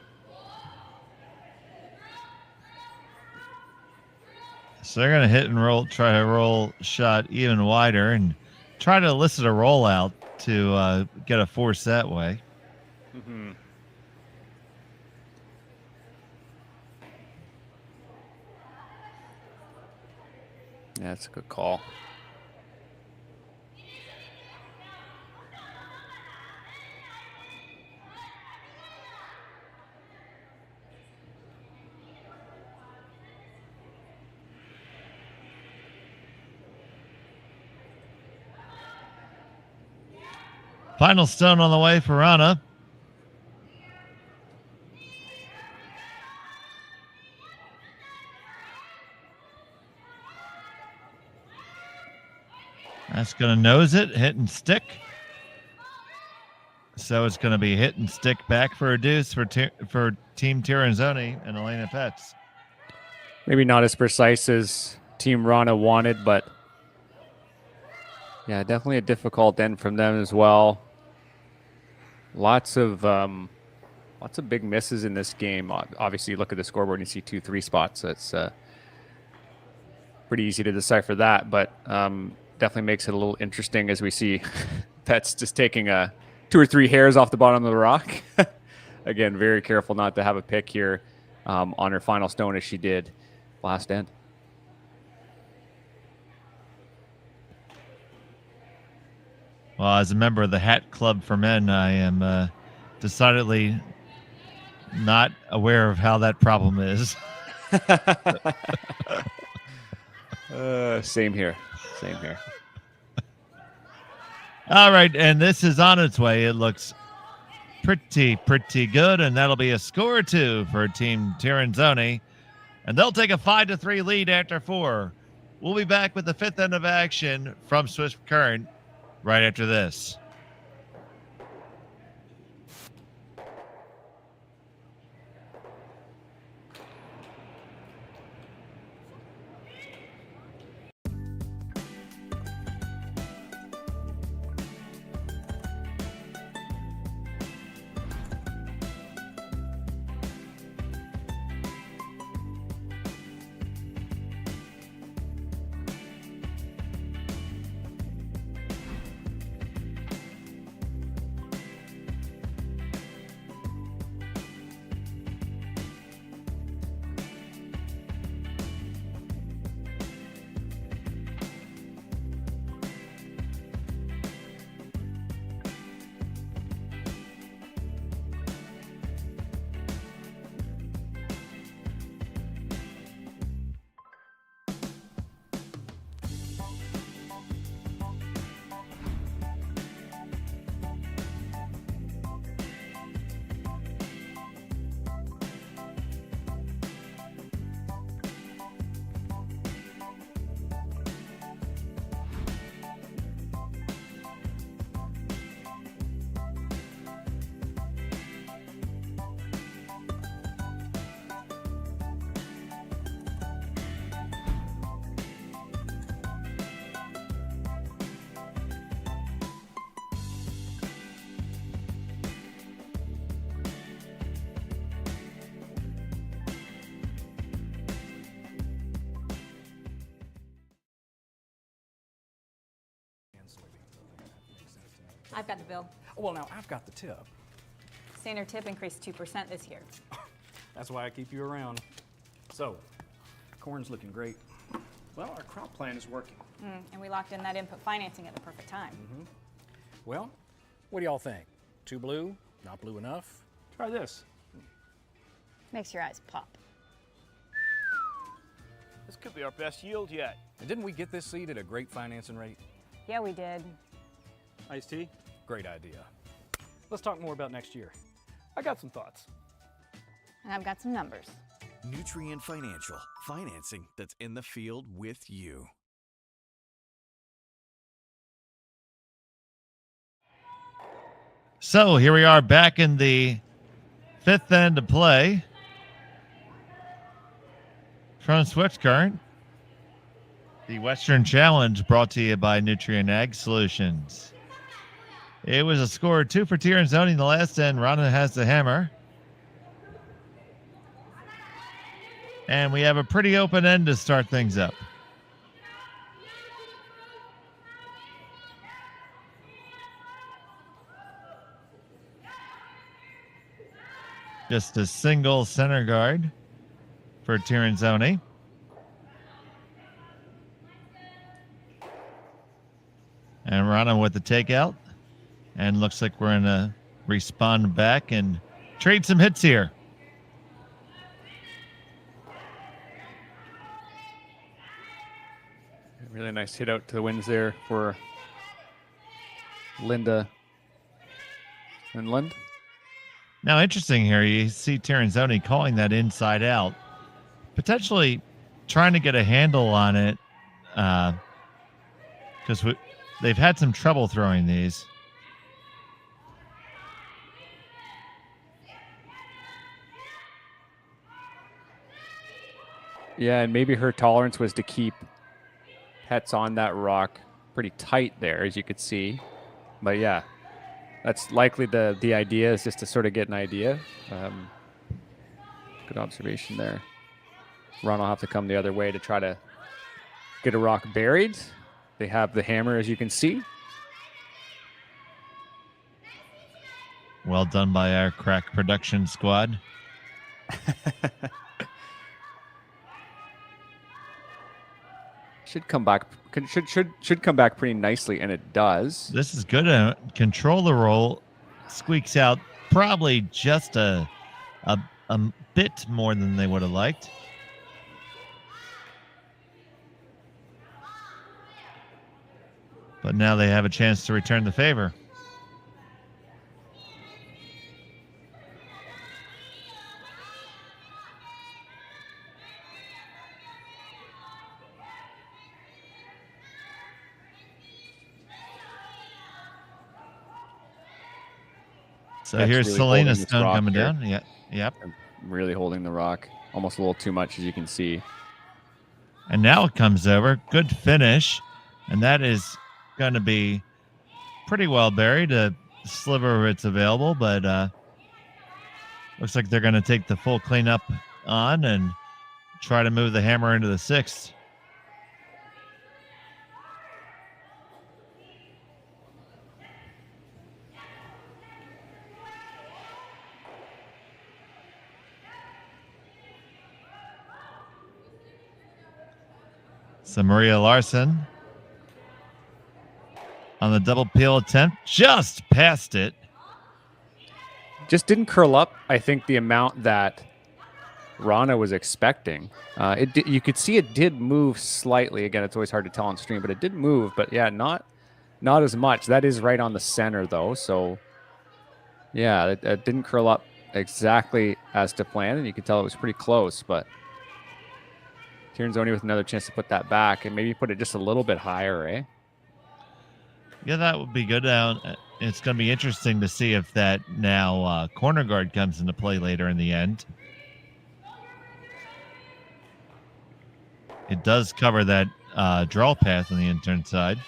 so they're gonna hit and roll, try to roll shot even wider, and try to elicit a rollout to get a force that way. Mm-hmm. Yeah, that's a good call. Final stone on the way for Wrana. That's going to nose it, hit and stick. So it's going to be hit and stick back for a deuce for Team Tirinzoni and Elena Petz. Maybe not as precise as Team Wrana wanted, but yeah, definitely a difficult end from them as well. Lots of big misses in this game. Obviously, you look at the scoreboard and you see 2-3 spots. So it's pretty easy to decipher that, but definitely makes it a little interesting as we see Pet's just taking 2 or 3 hairs off the bottom of the rock. Again, very careful not to have a pick here on her final stone as she did last end. Well, as a member of the Hat Club for Men, I am decidedly not aware of how that problem is. Same here. Same here. All right, and this is on its way. It looks pretty good, and that'll be a score or 2 for Team Tirinzoni, and they'll take a 5-3 lead after 4. We'll be back with the 5th end of action from Swift Current right after this. I've got the bill. Well, now I've got the tip. Standard tip increased 2% this year. That's why I keep you around. So, corn's looking great. Well, our crop plan is working. And we locked in that input financing at the perfect time. Well, what do y'all think? Too blue? Not blue enough? Try this. Makes your eyes pop. This could be our best yield yet. And didn't we get this seed at a great financing rate? Yeah, we did. Iced tea? Great idea. Let's talk more about next year. I got some thoughts. And I've got some numbers. Nutrien Financial, financing that's in the field with you. So here we are back in the fifth end of play from Swift Current. The Western Challenge brought to you by Nutrien Ag Solutions. It was a score 2 for Tirinzoni in the last end. Wrana has the hammer. And we have a pretty open end to start things up. Just a single center guard for Tirinzoni. And Wrana with the takeout. And looks like we're going to respond back and trade some hits here. Really nice hit out to the winds there for Linda Inland. Now, interesting here, you see Tirinzoni calling that inside out, potentially trying to get a handle on it because they've had some trouble throwing these. Yeah, and maybe her tolerance was to keep pets on that rock pretty tight there, as you could see. But yeah, that's likely the idea, is just to sort of get an idea. Good observation there. Ron will have to come the other way to try to get a rock buried. They have the hammer, as you can see. Well done by our crack production squad. Should come back. Should come back pretty nicely, and it does. This is good. Control the roll. Squeaks out probably just a bit more than they would have liked. But now they have a chance to return the favor. So That's here's really Selena holding this Stone rock coming here. down. Yeah, yep. Really holding the rock. Almost a little too much, as you can see. And now it comes over. Good finish. And that is going to be pretty well buried. A sliver of it's available, but looks like they're going to take the full cleanup on and try to move the hammer into the sixth. So Maria Larson on the double peel attempt, just past it. Just didn't curl up, I think, the amount that Wrana was expecting. You could see it did move slightly. Again, it's always hard to tell on stream, but it did move. But yeah, not as much. That is right on the center, though. So yeah, it didn't curl up exactly as to plan, and you could tell it was pretty close. But Tirinzoni with another chance to put that back and maybe put it just a little bit higher, eh? Yeah, that would be good. It's going to be interesting to see if that now corner guard comes into play later in the end. It does cover that draw path on the intern side.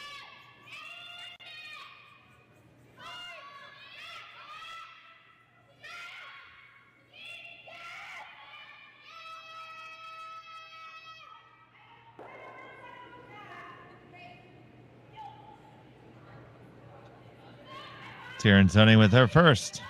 Tirinzoni with her first.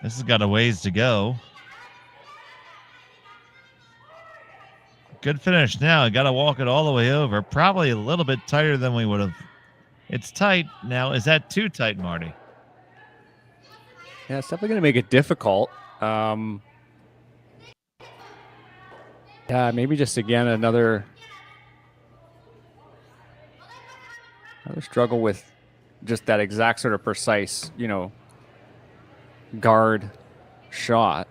This has got a ways to go. Good finish now. Got to walk it all the way over. Probably a little bit tighter than we would have. It's tight now. Is that too tight, Marty? Yeah, it's definitely going to make it difficult. Yeah, maybe just again another struggle with just that exact sort of precise, guard shot.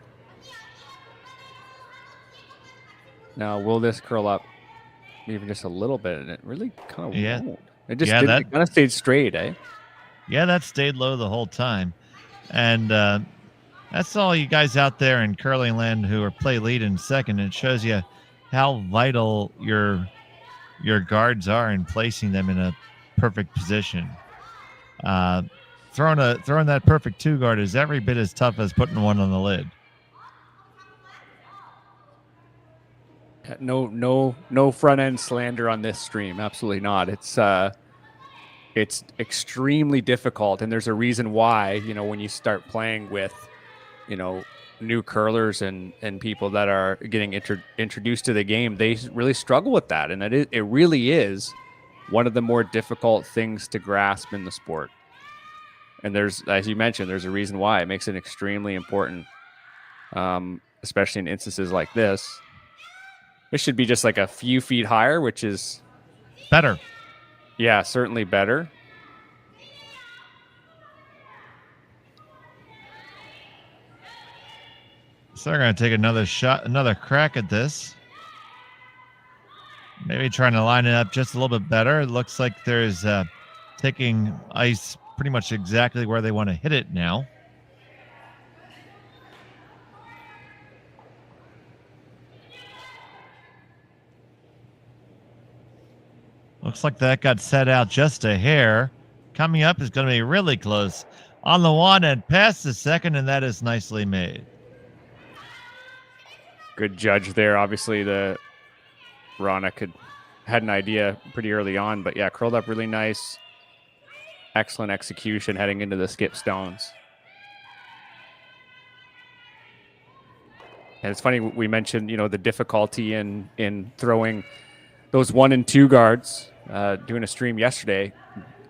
Now, will this curl up even just a little bit? And it really kind of won't. It just didn't. It kind of stayed straight, eh? Yeah, that stayed low the whole time. And that's all you guys out there in curling land who are play lead in second. It shows you how vital your guards are in placing them in a perfect position. Throwing that perfect 2 guard is every bit as tough as putting one on the lid. No front end slander on this stream. Absolutely not. It's extremely difficult, and there's a reason why. When you start playing with, new curlers and people that are getting introduced to the game, they really struggle with that, and it really is one of the more difficult things to grasp in the sport. And as you mentioned, there's a reason why. It makes it extremely important, especially in instances like this. It should be just like a few feet higher, which is better. Yeah, certainly better. So they're going to take another crack at this. Maybe trying to line it up just a little bit better. It looks like there's taking ice pretty much exactly where they want to hit it now. Looks like that got set out just a hair. Coming up is going to be really close. On the one and past the second, and that is nicely made. Good judge there. Obviously, the Wrana had an idea pretty early on, but yeah, curled up really nice. Excellent execution heading into the skip stones. And it's funny, we mentioned, the difficulty in throwing those 1 and 2 guards. Doing a stream yesterday,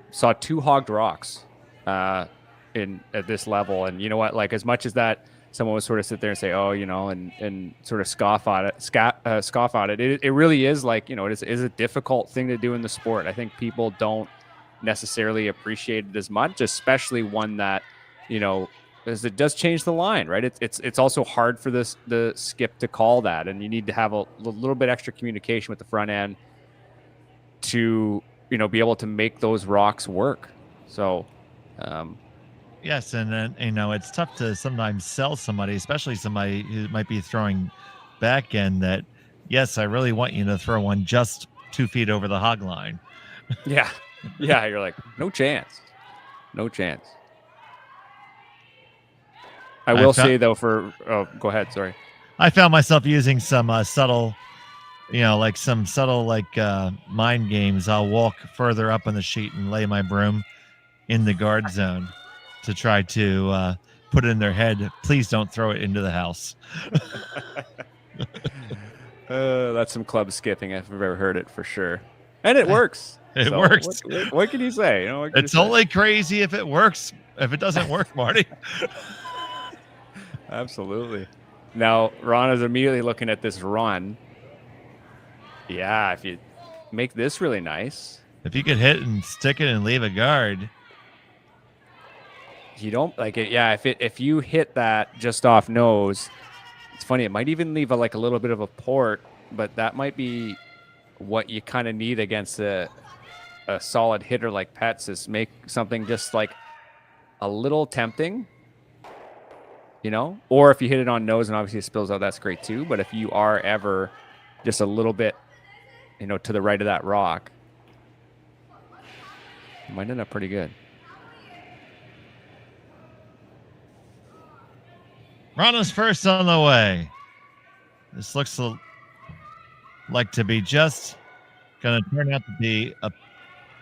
saw 2 hogged rocks at this level. And you know what? Like, as much as that, someone would sort of sit there and say, "Oh, and sort of scoff at it." It really is like, it is a difficult thing to do in the sport. I think people don't necessarily appreciate it as much, especially one that, as it does change the line, right? It's also hard for the skip to call that, and you need to have a little bit extra communication with the front end to be able to make those rocks work. So yes, and then it's tough to sometimes sell somebody, especially somebody who might be throwing back end, that yes, I really want you to throw one just 2 feet over the hog line. Yeah, you're like, no chance. I will say though, go ahead, sorry. I found myself using some subtle mind games. I'll walk further up on the sheet and lay my broom in the guard zone to try to put it in their head, please don't throw it into the house. That's some club skipping if I've ever heard it, for sure. And it works. It works. What can you say? It's only crazy if it works. If it doesn't work, Marty. Absolutely. Now, Ron is immediately looking at this run. Yeah, if you make this really nice. If you could hit and stick it and leave a guard. You don't like it. Yeah, if you hit that just off nose, it's funny. It might even leave a little bit of a port, but that might be what you kind of need against a solid hitter like Pets, is make something just like a little tempting, or if you hit it on nose and obviously it spills out, that's great too. But if you are ever just a little bit, to the right of that rock, it might end up pretty good. Wrana's first on the way. This looks like to be just going to turn out to be a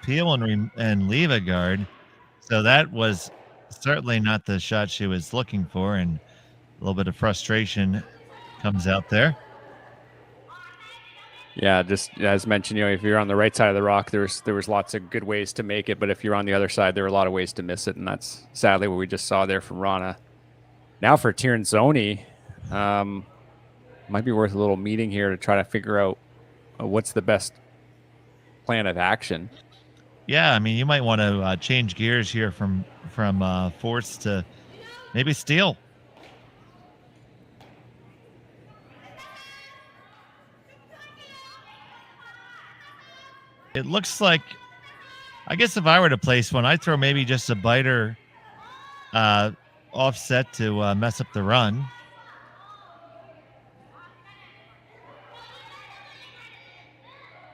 peel and leave a guard. So that was certainly not the shot she was looking for, and a little bit of frustration comes out there. Yeah, just as mentioned, if you're on the right side of the rock, there was lots of good ways to make it, but if you're on the other side, there were a lot of ways to miss it, and that's sadly what we just saw there from Wrana. Now for Tirinzoni, might be worth a little meeting here to try to figure out what's the best plan of action. Yeah, I mean, you might want to change gears here from force to maybe steal. It looks like, I guess if I were to place one, I'd throw maybe just a biter offset to mess up the run.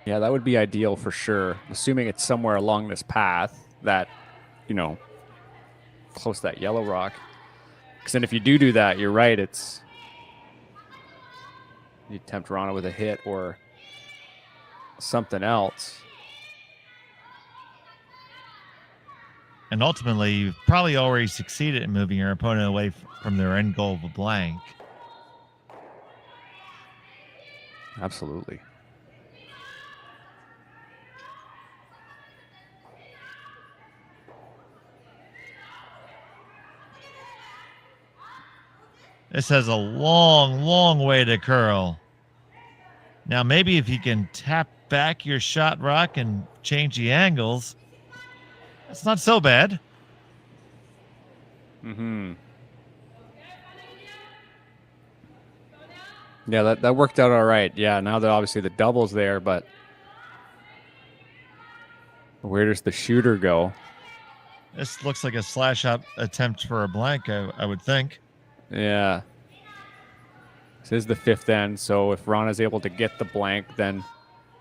Yeah, that would be ideal for sure, assuming it's somewhere along this path that, close to that yellow rock. Because then if you do that, you're right, you tempt Wrana with a hit or something else. And ultimately, you've probably already succeeded in moving your opponent away from their end goal of a blank. Absolutely. This has a long, long way to curl. Now, maybe if you can tap back your shot rock and change the angles, that's not so bad. Mm-hmm. Yeah, that worked out all right. Yeah, now that obviously the double's there, but where does the shooter go? This looks like a slash up attempt for a blank, I would think. Yeah. This is the fifth end, so if Wrana's able to get the blank, then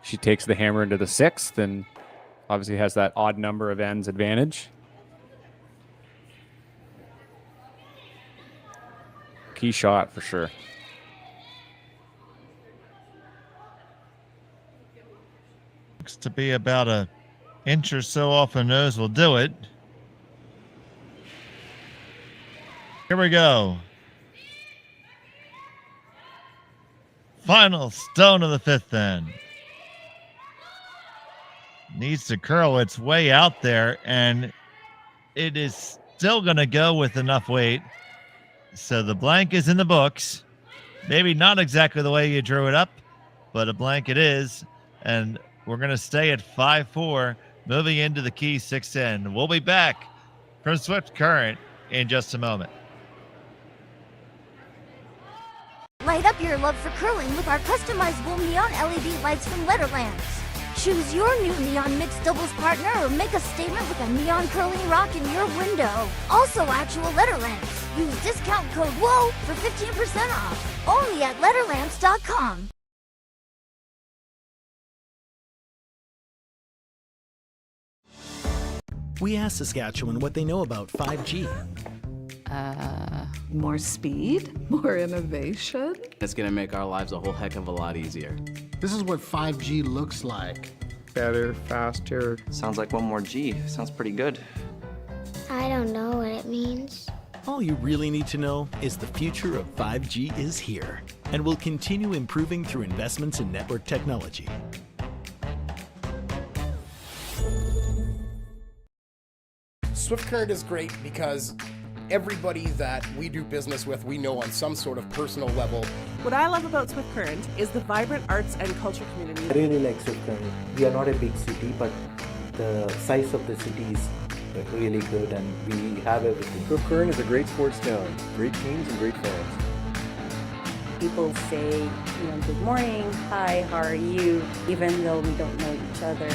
she takes the hammer into the sixth and obviously has that odd number of ends advantage. Key shot for sure. Looks to be about an inch or so off the nose will do it. Here we go. Final stone of the fifth end. Needs to curl its way out there, and it is still going to go with enough weight. So the blank is in the books. Maybe not exactly the way you drew it up, but a blank it is. And we're going to stay at 5-4, moving into the key sixth end. We'll be back from Swift Current in just a moment. Light up your love for curling with our customizable neon LED lights from Letterlands. Choose your new neon mixed doubles partner or make a statement with a neon curling rock in your window. Also actual Letterlands. Use discount code WHOA for 15% off. Only at Letterlands.com. We asked Saskatchewan what they know about 5G. More speed, more innovation. It's gonna make our lives a whole heck of a lot easier. This is what 5G looks like. Better, faster. Sounds like one more G. Sounds pretty good. I don't know what it means. All you really need to know is the future of 5G is here and will continue improving through investments in network technology. Swift Current is great because everybody that we do business with, we know on some sort of personal level. What I love about Swift Current is the vibrant arts and culture community. I really like Swift Current. We are not a big city, but the size of the city is really good and we have everything. Swift Current is a great sports town, great teams and great fans. People say, good morning, hi, how are you, even though we don't know each other.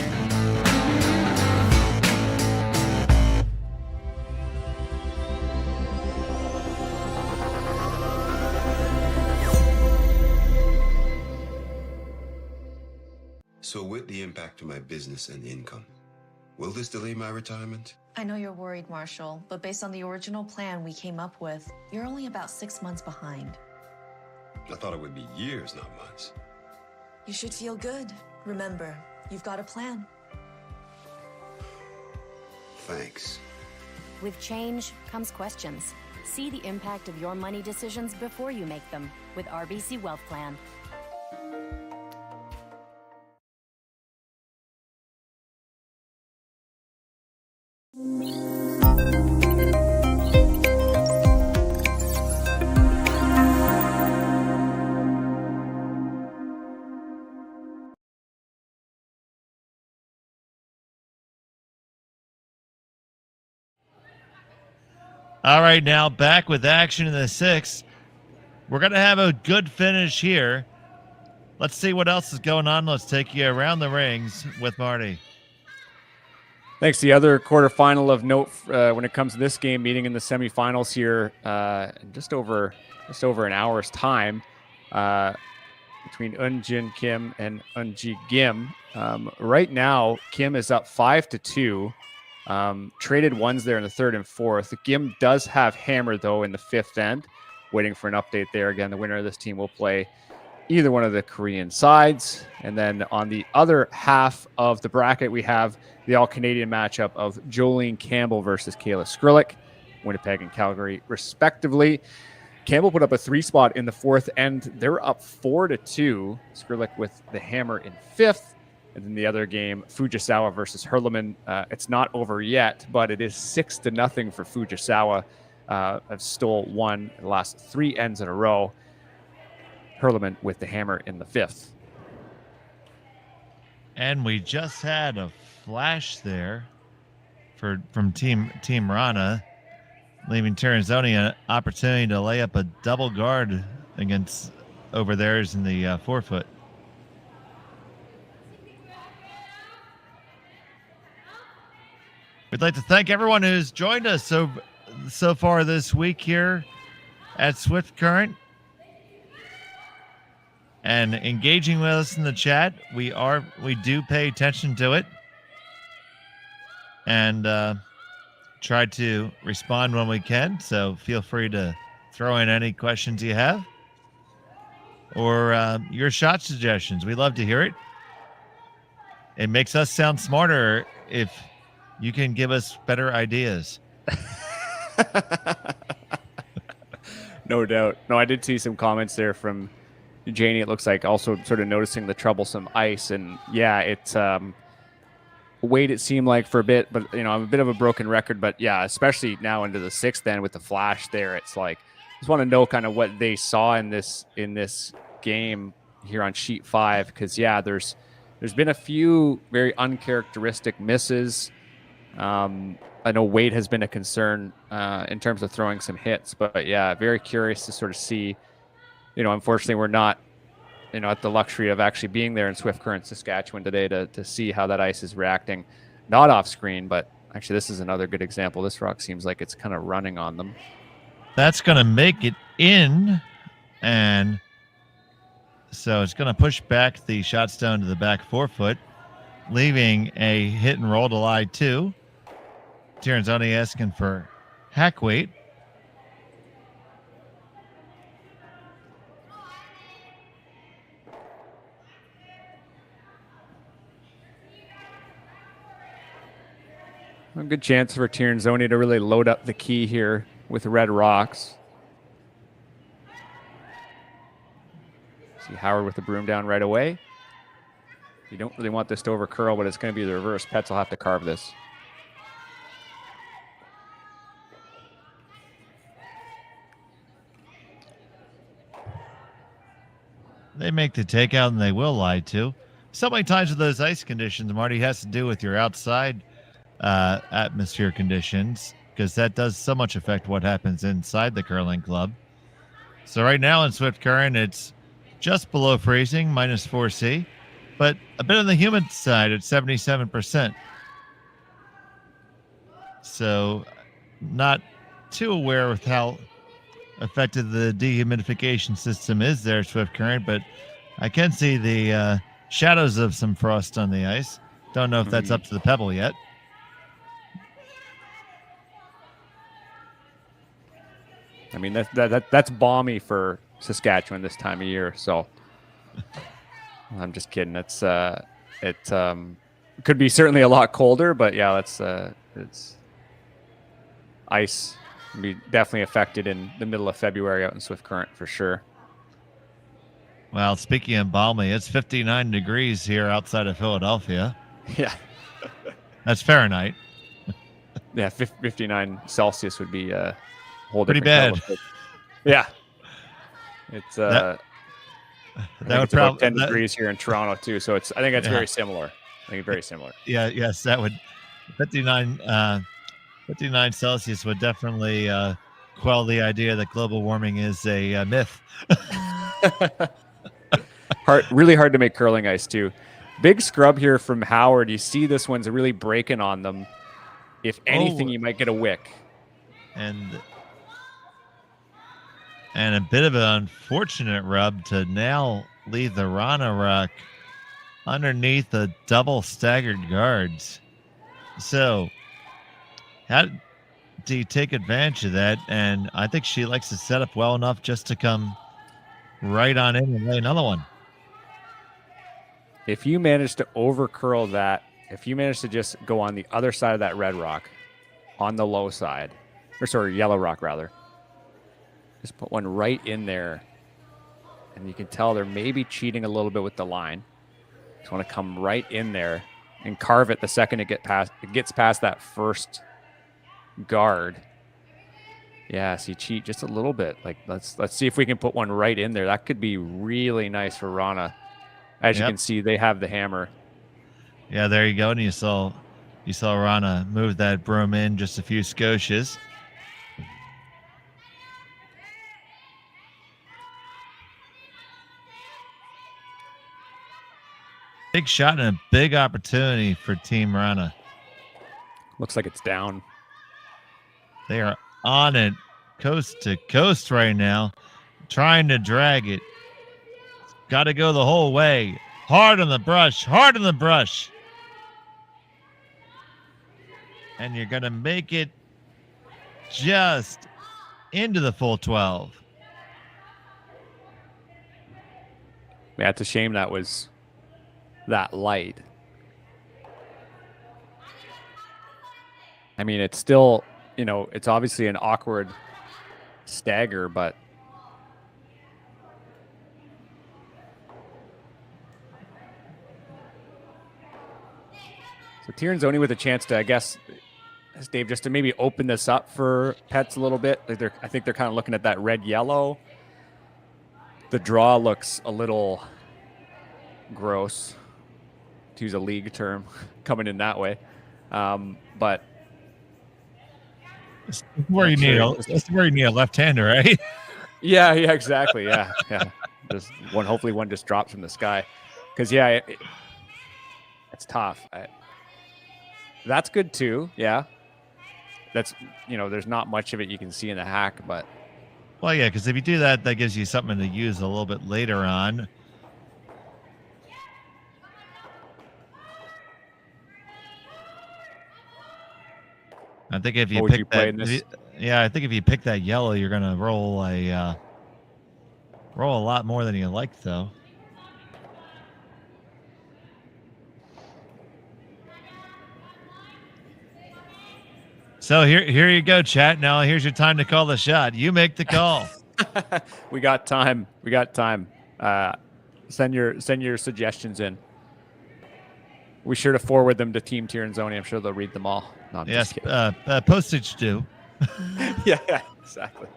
So with the impact to my business and income, Will this delay my retirement? I know you're worried, Marshall, but based on the original plan we came up with, you're only about 6 months behind. I thought it would be years, not months. You should feel good. Remember, you've got a plan. Thanks. With change comes questions. See the impact of your money decisions before you make them with RBC Wealth Plan. All right, now back with action in the sixth. We're going to have a good finish here. Let's see what else is going on. Let's take you around the rings with Marty. Thanks. The other quarterfinal of note when it comes to this game, meeting in the semifinals here in just over an hour's time between Eunjin Kim and Eunji Kim. Right now, Kim is up 5-2. Traded ones there in the third and fourth. Kim does have hammer, though, in the fifth end. Waiting for an update there. Again, the winner of this team will play either one of the Korean sides. And then on the other half of the bracket, we have the all-Canadian matchup of Jolene Campbell versus Kayla Skrlik, Winnipeg and Calgary, respectively. Campbell put up a 3-spot in the fourth end. They're up 4-2. Skrlik with the hammer in fifth. And then the other game, Fujisawa versus Hurleman. It's not over yet, but it is 6-0 for Fujisawa. Have stole one in the last 3 ends in a row. Hurleman with the hammer in the fifth. And we just had a flash there from Team Wrana, leaving Tirinzoni an opportunity to lay up a double guard against over theirs in the forefoot. We'd like to thank everyone who's joined us so far this week here at Swift Current and engaging with us in the chat. We do pay attention to it and try to respond when we can. So feel free to throw in any questions you have or your shot suggestions. We love to hear it. It makes us sound smarter if you can give us better ideas. No doubt. No, I did see some comments there from Janie. It looks like also sort of noticing the troublesome ice. And yeah, it's wait, it seemed like for a bit, but I'm a bit of a broken record. But yeah, especially now into the sixth end with the flash there, it's like just want to know kind of what they saw in this game here on sheet 5. Because yeah, there's been a few very uncharacteristic misses. I know weight has been a concern in terms of throwing some hits, but yeah, very curious to sort of see, unfortunately we're not, at the luxury of actually being there in Swift Current, Saskatchewan today to see how that ice is reacting, not off screen, but actually this is another good example. This rock seems like it's kind of running on them. That's going to make it in, and so it's going to push back the shot stone to the back forefoot, leaving a hit and roll to lie 2. Tirinzoni asking for hack weight. A good chance for Tirinzoni to really load up the key here with red rocks. See Howard with the broom down right away. You don't really want this to over curl, but it's going to be the reverse. Pets will have to carve this. They make the takeout and they will lie to. So many times with those ice conditions, Marty, has to do with your outside atmosphere conditions, because that does so much affect what happens inside the curling club. So right now in Swift Current, it's just below freezing, -4°C, but a bit on the humid side at 77%. So not too aware with how affected the dehumidification system is there, Swift Current, but I can see the shadows of some frost on the ice. Don't know if that's up to the pebble yet. I mean, that's balmy for Saskatchewan this time of year. So I'm just kidding. It's it could be certainly a lot colder, but yeah, it's ice. Be definitely affected in the middle of February out in Swift Current for sure. Well, speaking of balmy, it's 59 degrees here outside of Philadelphia. Yeah. That's Fahrenheit. Yeah, 59 Celsius would be a whole pretty different bad. Yeah. It's that would it's about 10 degrees here in Toronto too, so I think that's very similar. I think very similar. Yeah, yes, that would 59 Celsius would definitely quell the idea that global warming is a myth. Really hard to make curling ice too. Big scrub here from Howard. You see this one's really breaking on them. If anything, you might get a wick. And a bit of an unfortunate rub to now leave the Wrana rock underneath the double staggered guards. So how do you take advantage of that? And I think she likes to set up well enough just to come right on in and lay another one. If you manage to over curl that, if you manage to just go on the other side of that red rock, on the low side, or sorry, yellow rock rather, just put one right in there, and you can tell they're maybe cheating a little bit with the line. Just want to come right in there and carve it the second it gets past that first guard. Yeah, so you cheat just a little bit. Like let's see if we can put one right in there. That could be really nice for Wrana. As you can see, they have the hammer. Yeah, there you go. And you saw Wrana move that broom in just a few scotias. Big shot and a big opportunity for Team Wrana. Looks like it's down. They are on it coast to coast right now, trying to drag it. Got to go the whole way. Hard on the brush, hard on the brush. And you're going to make it just into the full 12. Yeah, it's a shame that was that light. I mean, it's still, it's obviously an awkward stagger, but so Tirinzoni with a chance to, I guess, as Dave, just to maybe open this up for Pets a little bit. I think they're kind of looking at that red-yellow. The draw looks a little gross, to use a league term, coming in that way. But that's where you need a left-hander, right? Yeah, exactly. Yeah. Just one. Hopefully, one just drops from the sky, because it's tough. That's good too. Yeah. That's, there's not much of it you can see in the hack, but. Well, yeah, because if you do that, that gives you something to use a little bit later on. I think if you pick that, I think if you pick that yellow, you're gonna roll a lot more than you like, though. So here you go, chat. Now here's your time to call the shot. You make the call. We got time. Send your suggestions in. We sure to forward them to Team Tirinzoni. I'm sure they'll read them all. No, yes, postage due. Yeah, exactly.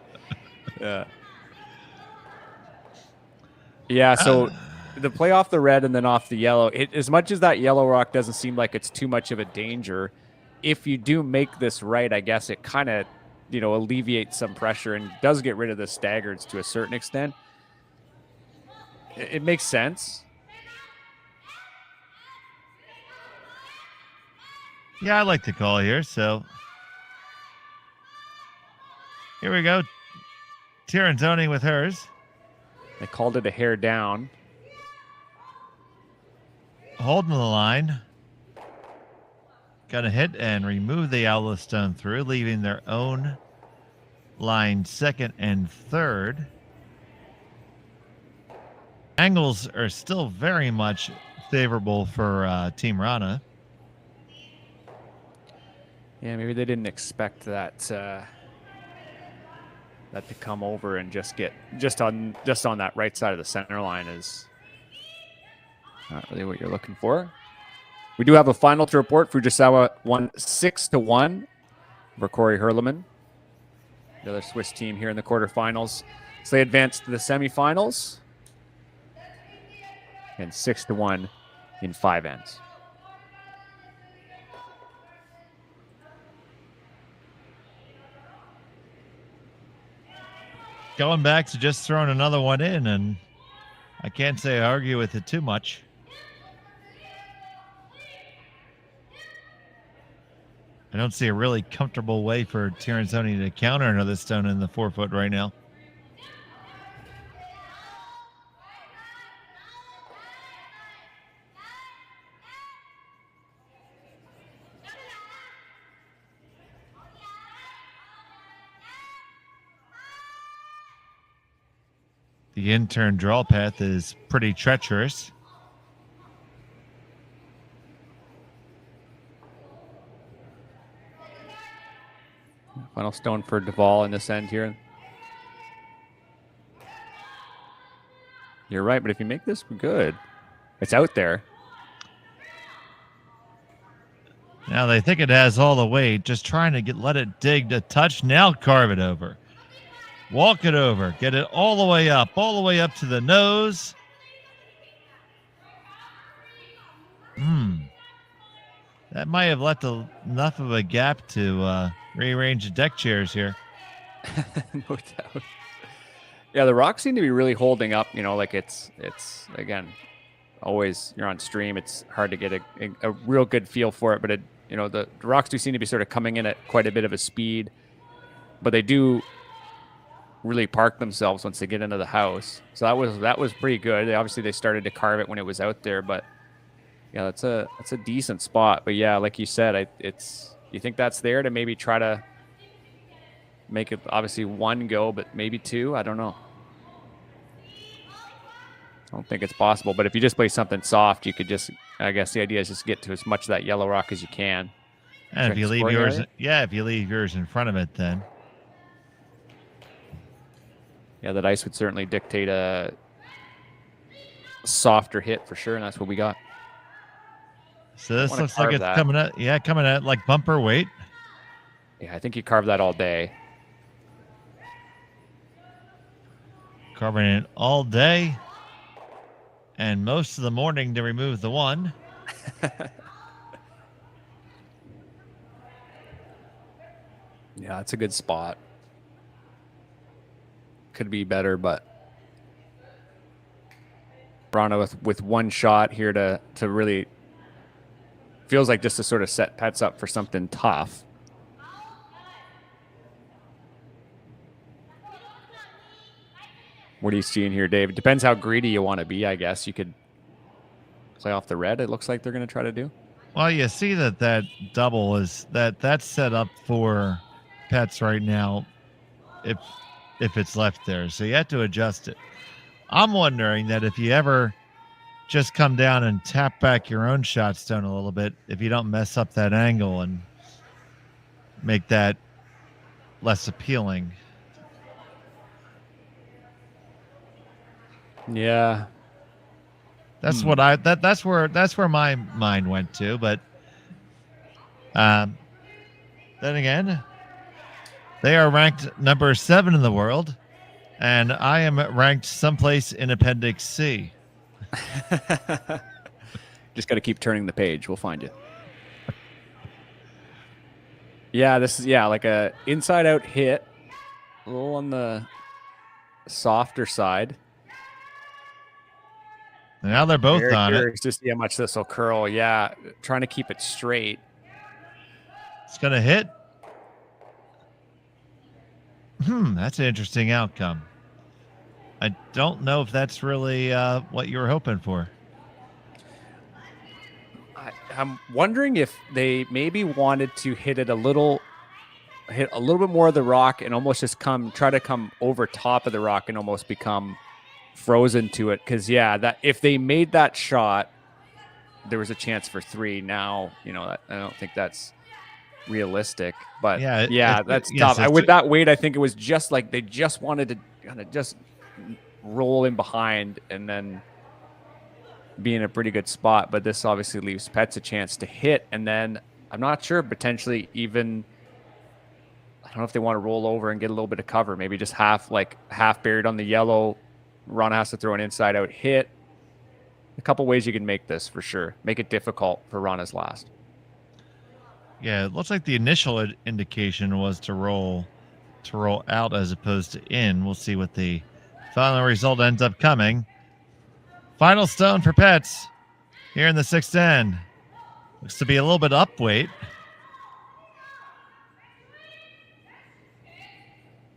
Yeah. So the play off the red and then off the yellow. As much as that yellow rock doesn't seem like it's too much of a danger, if you do make this right, I guess it kind of, alleviates some pressure and does get rid of the staggards to a certain extent. It makes sense. Yeah, I like the call here. So here we go. Tirinzoni with hers. They called it a hair down. Holding the line. Got to hit and remove the outlet stone through, leaving their own line second and third. Angles are still very much favorable for Team Wrana. Yeah, maybe they didn't expect that that to come over and just get just on that right side of the center line is not really what you're looking for. We do have a final to report. Fujisawa won 6-1 over Corey Herleman, the other Swiss team here in the quarterfinals. So they advanced to the semifinals and 6-1 in 5 ends. Going back to just throwing another one in, and I can't say I argue with it too much. I don't see a really comfortable way for Tirinzoni to counter another stone in the 4-foot right now. The in-turn draw path is pretty treacherous. Final stone for Duvall in this end here. You're right, but if you make this good, it's out there. Now they think it has all the weight, just trying to let it dig to touch. Now carve it over. Walk it over. Get it all the way up to the nose. That might have left enough of a gap to rearrange the deck chairs here. No doubt. Yeah, the rocks seem to be really holding up. You know, like it's again, always you're on stream. It's hard to get a real good feel for it, but the rocks do seem to be sort of coming in at quite a bit of a speed, but they do really park themselves once they get into the house. So that was pretty good. They started to carve it when it was out there, but yeah, that's a decent spot. But yeah, like you said, you think that's there to maybe try to make it obviously one go, but maybe two. I don't know. I don't think it's possible. But if you just play something soft, you could just, I guess the idea is just get to as much of that yellow rock as you can. And if you leave yours, if you leave yours in front of it, then. Yeah, that ice would certainly dictate a softer hit for sure, and that's what we got. So this looks like it's coming at like bumper weight. Yeah, I think you carve that all day. Carving it all day and most of the morning to remove the one. Yeah, it's a good spot. Could be better, but Wrana with one shot here to really feels like just to sort of set pets up for something tough. What are you seeing here, Dave? It depends how greedy you want to be, I guess. You could play off the red, it looks like they're going to try to do. Well, you see that double is that's set up for pets right now if it's left there. So you have to adjust it. I'm wondering that if you ever just come down and tap back your own shot stone a little bit, if you don't mess up that angle and make that less appealing. Yeah. That's what that's where my mind went to, but then again, they are ranked number 7 in the world, and I am ranked someplace in Appendix C. Just got to keep turning the page. We'll find you. Yeah, this is like a inside-out hit, a little on the softer side. Now they're both on it. Just see how much this will curl. Yeah, trying to keep it straight. It's going to hit. That's an interesting outcome. I don't know if that's really what you were hoping for. I'm wondering if they maybe wanted to hit it a little hit a little bit more of the rock and almost just try to come over top of the rock and almost become frozen to it. Because that if they made that shot, there was a chance for 3. Now, I don't think that's realistic. But that's tough. With that weight, I think it was just like they just wanted to kind of just roll in behind and then be in a pretty good spot. But this obviously leaves Pets a chance to hit, and then I'm not sure, potentially even, I don't know if they want to roll over and get a little bit of cover, maybe just half buried on the yellow. Wrana has to throw an inside out hit. A couple ways you can make this for sure. Make it difficult for Wrana's last. Yeah, it looks like the initial indication was to roll out as opposed to in. We'll see what the final result ends up coming. Final stone for Pets here in the 6th end. Looks to be a little bit up weight.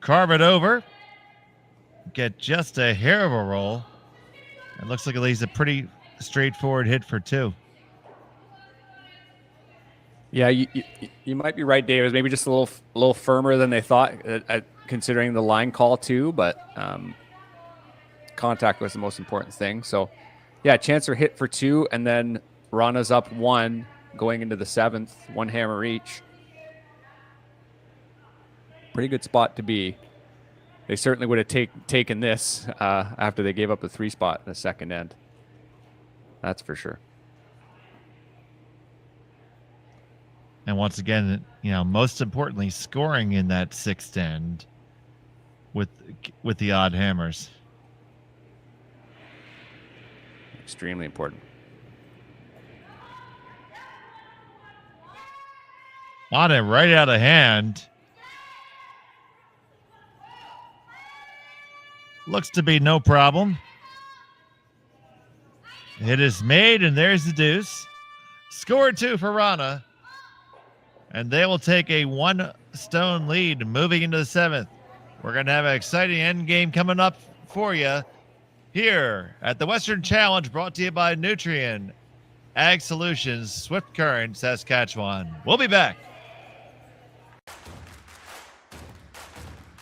Carve it over. Get just a hair of a roll. It looks like it leaves a pretty straightforward hit for 2. Yeah, you might be right, David. Maybe just a little firmer than they thought, considering the line call too. But contact was the most important thing. So, chance for hit for 2, and then Wrana's up 1 going into the 7th. 1 hammer each. Pretty good spot to be. They certainly would have taken this after they gave up a 3 spot in the 2nd end. That's for sure. And once again, most importantly, scoring in that 6th end with the odd hammers. Extremely important. On it right out of hand. Looks to be no problem. It is made, and there's the deuce. Score 2 for Wrana. And they will take a 1 stone lead moving into the 7th. We're going to have an exciting end game coming up for you here at the Western Challenge, brought to you by Nutrien Ag Solutions, Swift Current, Saskatchewan. We'll be back.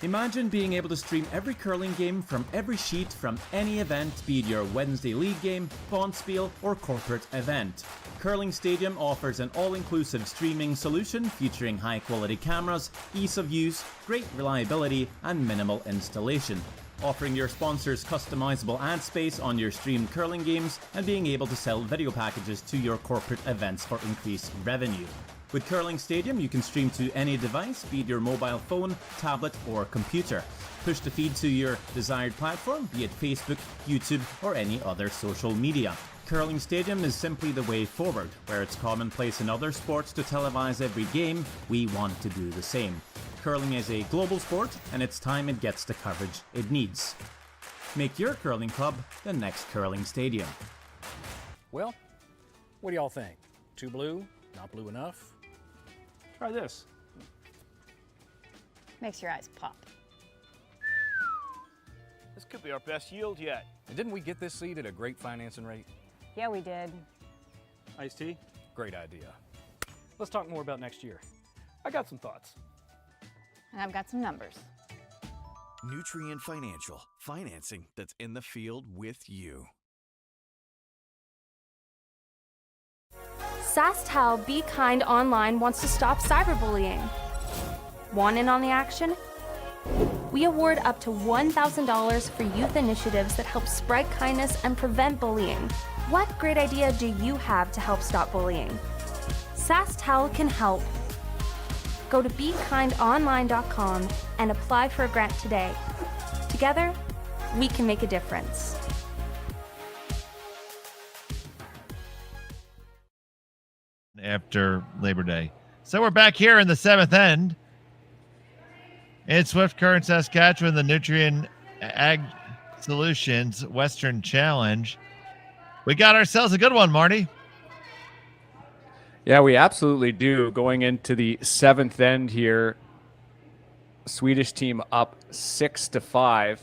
Imagine being able to stream every curling game from every sheet from any event, be it your Wednesday league game, bonspiel, or corporate event. Curling Stadium offers an all-inclusive streaming solution featuring high-quality cameras, ease of use, great reliability, and minimal installation. Offering your sponsors customizable ad space on your streamed curling games and being able to sell video packages to your corporate events for increased revenue. With Curling Stadium, you can stream to any device, be it your mobile phone, tablet, or computer. Push the feed to your desired platform, be it Facebook, YouTube, or any other social media. Curling Stadium is simply the way forward. Where it's commonplace in other sports to televise every game, we want to do the same. Curling is a global sport, and it's time it gets the coverage it needs. Make your curling club the next Curling Stadium. Well, what do y'all think? Too blue? Not blue enough? Try this. Makes your eyes pop. This could be our best yield yet. And didn't we get this seed at a great financing rate? Yeah, we did. Iced tea? Great idea. Let's talk more about next year. I got some thoughts. And I've got some numbers. Nutrien Financial. Financing that's in the field with you. SaskTel Be Kind Online wants to stop cyberbullying. Want in on the action? We award up to $1,000 for youth initiatives that help spread kindness and prevent bullying. What great idea do you have to help stop bullying? SaskTel can help. Go to BeKindOnline.com and apply for a grant today. Together, we can make a difference. After Labor Day. So we're back here in the 7th end. It's Swift Current, Saskatchewan, the Nutrien Ag Solutions Western Challenge. We got ourselves a good one, Marty. Yeah, we absolutely do. Going into the 7th end here, Swedish team up 6-5.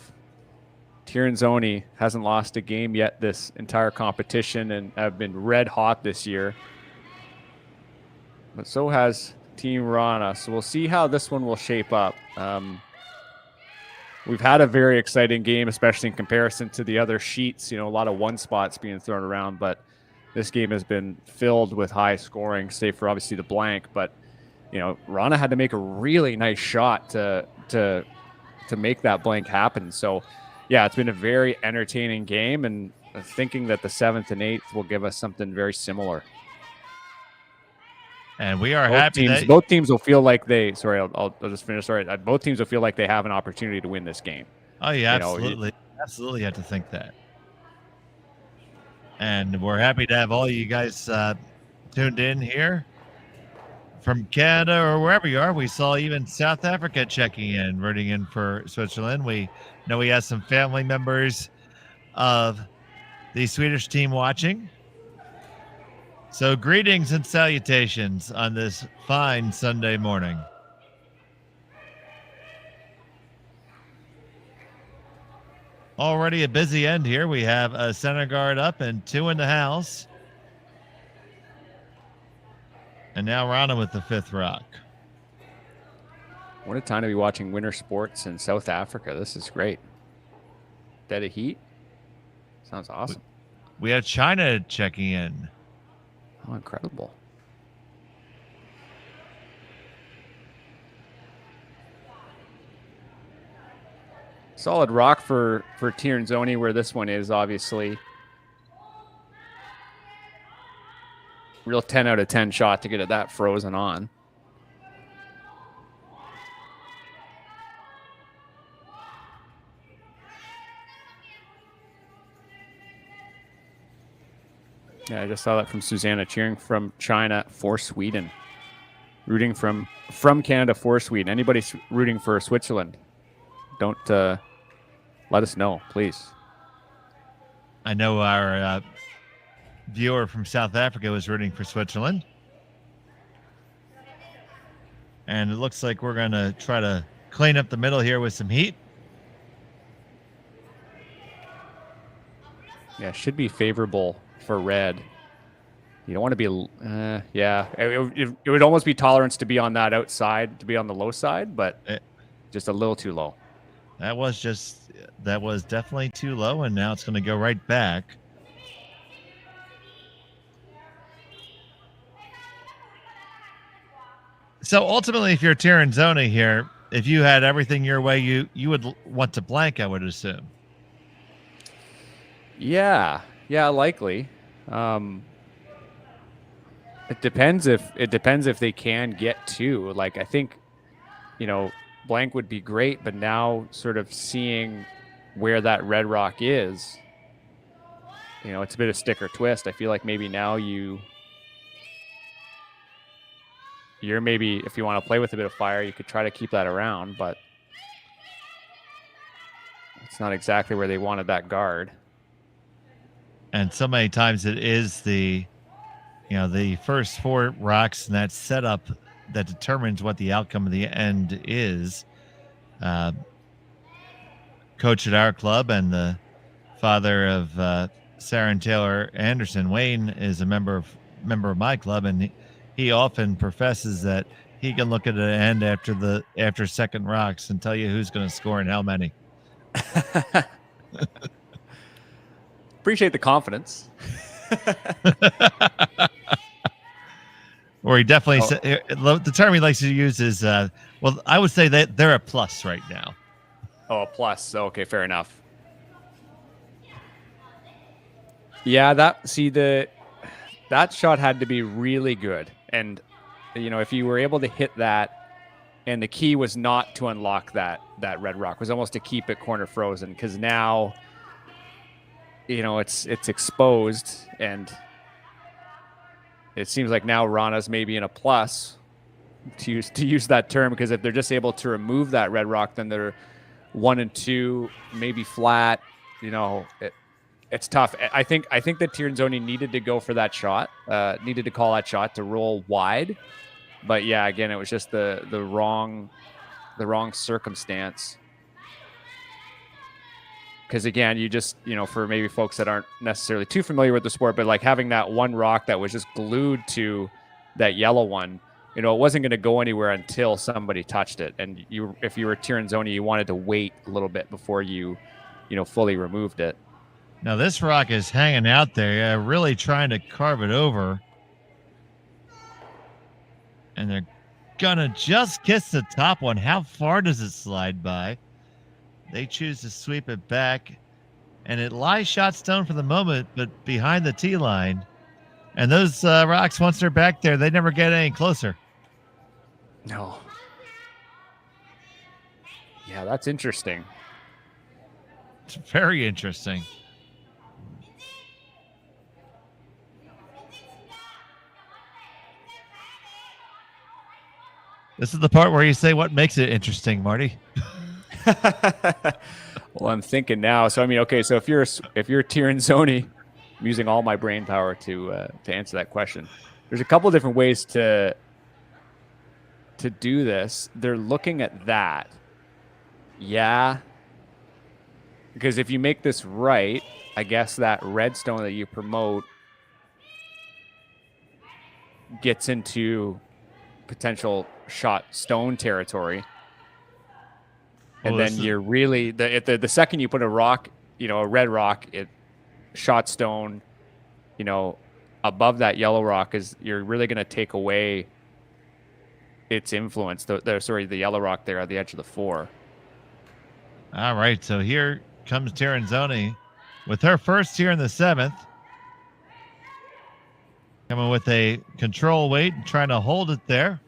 Tirinzoni hasn't lost a game yet this entire competition and have been red hot this year. But so has Team Wrana. So we'll see how this one will shape up. We've had a very exciting game, especially in comparison to the other sheets. A lot of one spots being thrown around, but this game has been filled with high scoring, save for obviously the blank. But Wrana had to make a really nice shot to make that blank happen. So yeah, it's been a very entertaining game, and thinking that the 7th and 8th will give us something very similar. And we are happy that both teams will feel like they. Sorry, I'll just finish. Sorry, both teams will feel like they have an opportunity to win this game. Oh yeah, absolutely, absolutely have to think that. And we're happy to have all you guys tuned in here from Canada or wherever you are. We saw even South Africa checking in, rooting in for Switzerland. We know we have some family members of the Swedish team watching. So greetings and salutations on this fine Sunday morning. Already a busy end here. We have a center guard up and 2 in the house. And now Wrana with the 5th rock. What a time to be watching winter sports in South Africa. This is great. Dead of heat. Sounds awesome. We have China checking in. Oh, incredible. Solid rock for Tirinzoni, where this one is, obviously. Real 10 out of 10 shot to get it that frozen on. Yeah, I just saw that from Susanna, cheering from China for Sweden. Rooting from Canada for Sweden. Anybody rooting for Switzerland, don't let us know, please. I know our viewer from South Africa was rooting for Switzerland. And it looks like we're going to try to clean up the middle here with some heat. Yeah, should be favorable for red. You don't want to be, yeah. It would almost be tolerance to be on that outside, to be on the low side, but just a little too low. That was definitely too low, and now it's going to go right back. So ultimately, if you're Tirinzoni here, if you had everything your way, you would want to blank, I would assume. Yeah, likely. It depends if they can get 2. Like, I think, blank would be great, but now sort of seeing where that red rock is, it's a bit of stick or twist. I feel like maybe now you're maybe, if you want to play with a bit of fire, you could try to keep that around, but it's not exactly where they wanted that guard. And so many times it is the first 4 rocks and that setup that determines what the outcome of the end is. Coach at our club and the father of Sarah and Taylor Anderson, Wayne, is a member of my club, and he often professes that he can look at an end after second rocks and tell you who's going to score and how many. Appreciate the confidence. Or he definitely the term he likes to use is well, I would say that they're a plus right now. Oh, a plus. Okay, fair enough. Yeah, that shot had to be really good. And if you were able to hit that, and the key was not to unlock that red rock, was almost to keep it corner frozen, because now it's exposed, and it seems like now Wrana's maybe in a plus, to use that term, because if they're just able to remove that red rock, then they're 1 and 2, maybe flat. It's tough. I think that Tirinzoni needed to go for that shot, needed to call that shot to roll wide, but yeah, again, it was just the wrong circumstance. Because again, you just, for maybe folks that aren't necessarily too familiar with the sport, but like having that one rock that was just glued to that yellow one, you know, it wasn't going to go anywhere until somebody touched it. And if you were Tirinzoni, you wanted to wait a little bit before you fully removed it. Now this rock is hanging out there, really trying to carve it over. And they're gonna just kiss the top one. How far does it slide by? They choose to sweep it back, and it lies shot stone for the moment, but behind the tee line. And those rocks, once they're back there, they never get any closer. No. Yeah, that's interesting. It's very interesting. This is the part where you say what makes it interesting, Marty. Well, I'm thinking now. So I mean, okay. So if you're Tirinzoni, I'm using all my brain power to answer that question. There's a couple different ways to do this. They're looking at that. Yeah. Because if you make this right, I guess that red stone that you promote gets into potential shot stone territory. And then you're really the second you put a rock, a red rock, it shot stone, above that yellow rock you're really going to take away its influence. The yellow rock there at the edge of the 4. All right, so here comes Tirinzoni with her first here in the 7th. Coming with a control weight and trying to hold it there.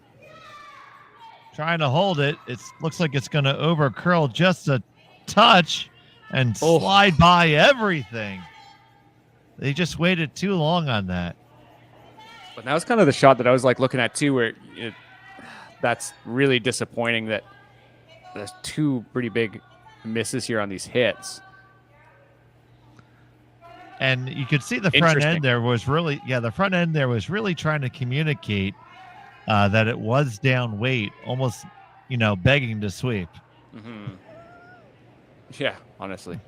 Trying to hold it. It looks like it's going to over curl just a touch and slide by everything. They just waited too long on that. But that was kind of the shot that I was like looking at too, where that's really disappointing that there's 2 pretty big misses here on these hits. And you could see the front end there was really, the front end there was really trying to communicate that it was down weight, almost, begging to sweep. Mm-hmm. Yeah, honestly.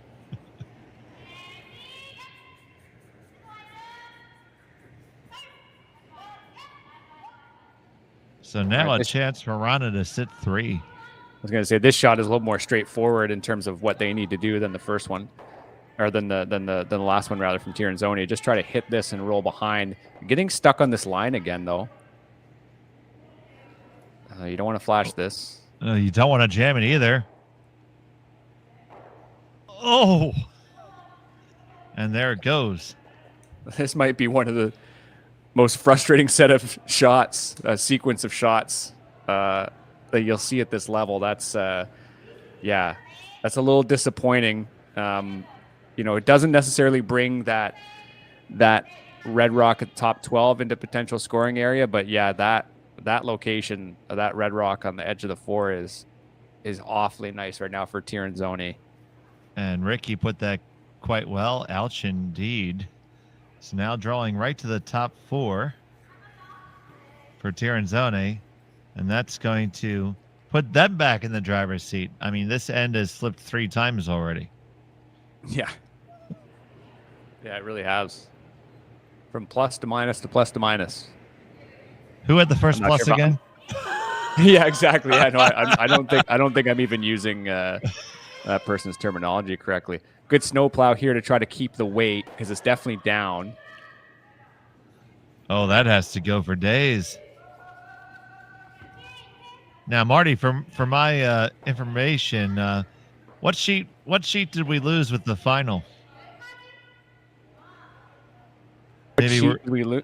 So now a chance for Wrana to sit 3. I was going to say this shot is a little more straightforward in terms of what they need to do than the first one, or than the last one rather from Tirinzoni. Just try to hit this and roll behind. Getting stuck on this line again though. You don't want to flash this. You don't want to jam it either. Oh, and there it goes. This might be one of the most frustrating set of shots, sequence of shots that you'll see at this level. That's that's a little disappointing. It doesn't necessarily bring that red rock at the top 12 into potential scoring area, but yeah, that location of that red rock on the edge of the 4 is awfully nice right now for Tirinzoni. And Ricky put that quite well. Ouch indeed. So now drawing right to the top 4 for Tirinzoni, and that's going to put them back in the driver's seat. I mean, this end has slipped 3 times already. Yeah. Yeah, it really has. From plus to minus to plus to minus. Who had the first plus again? Yeah, exactly. Yeah, no, I don't think I'm even using that person's terminology correctly. Good snowplow here to try to keep the weight because it's definitely down. Oh, that has to go for days. Now, Marty, for my information, what sheet did we lose with the final? Maybe we lose.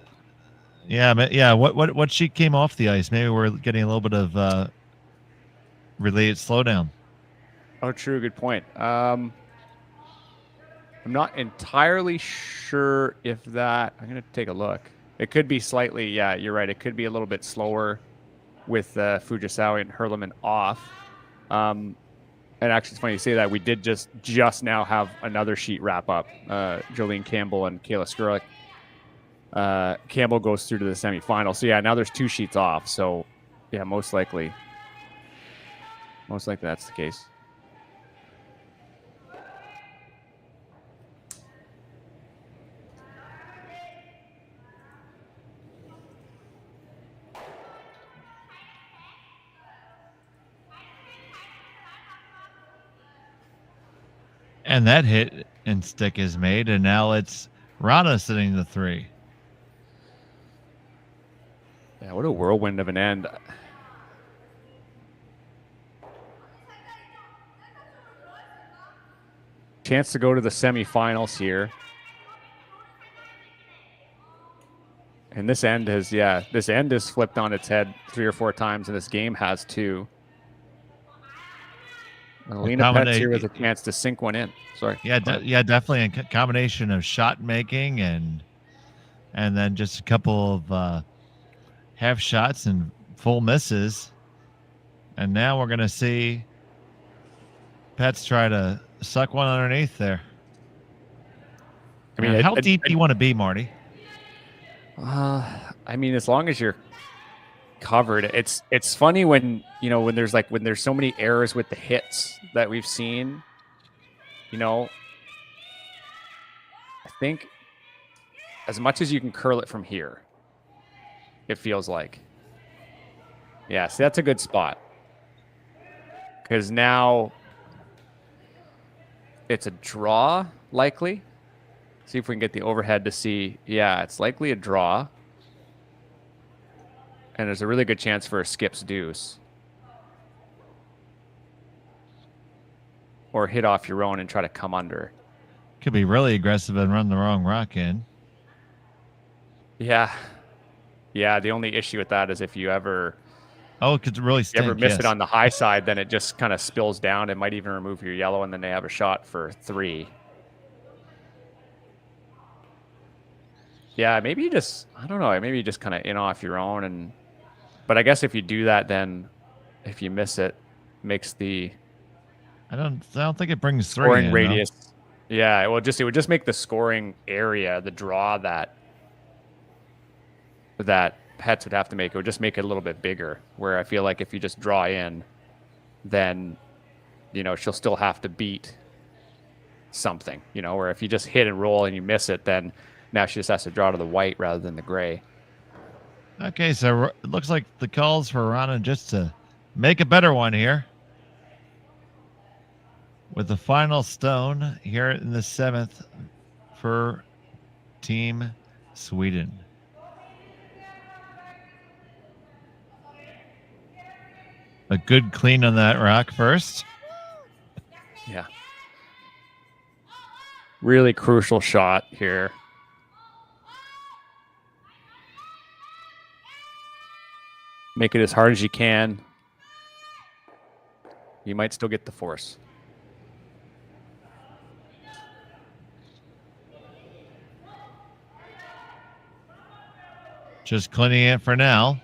Yeah. What sheet came off the ice? Maybe we're getting a little bit of related slowdown. Oh, true. Good point. I'm not entirely sure if that. I'm going to take a look. It could be slightly. Yeah, you're right. It could be a little bit slower with Fujisawa and Herleman off. And actually, it's funny you say that. We did just now have another sheet wrap up. Jolene Campbell and Kayla Skurlik. Campbell goes through to the semifinal. So yeah, now there's 2 sheets off. So yeah, most likely that's the case. And that hit and stick is made, and now it's Wrana sitting the 3. Yeah, what a whirlwind of an end. Chance to go to the semifinals here. And this end has flipped on its head 3 or 4 times, and this game has too. Alina Pets here with a chance to sink one in. Sorry. Yeah, definitely a combination of shot making and then just a couple of half shots and full misses. And now we're going to see Pets try to suck one underneath there. I mean, how deep do you want to be, Marty? I mean, as long as you're covered. It's funny when there's so many errors with the hits that we've seen. I think as much as you can curl it from here, it feels like. Yeah, see, that's a good spot. Because now it's a draw, likely. See if we can get the overhead to see. Yeah, it's likely a draw. And there's a really good chance for a skips deuce. Or hit off your own and try to come under. Could be really aggressive and run the wrong rock in. Yeah. Yeah, the only issue with that is if you ever... Oh, it could really stink, you ever miss it on the high side, then it just kind of spills down. It might even remove your yellow, and then they have a shot for 3. Yeah, maybe you just... I don't know. Maybe you just kind of in off your own and... But I guess if you do that, then if you miss it, makes the I don't think it brings 3 scoring in, radius. Though. Yeah, it would just make the scoring area, the draw that Pets would have to make. It would just make it a little bit bigger. Where I feel like if you just draw in, then she'll still have to beat something. Where if you just hit and roll and you miss it, then now she just has to draw to the white rather than the gray. Okay, so it looks like the calls for Wrana just to make a better one here. With the final stone here in the 7th for Team Sweden. A good clean on that rock first. Yeah. Really crucial shot here. Make it as hard as you can. You might still get the force. Just cleaning it for now.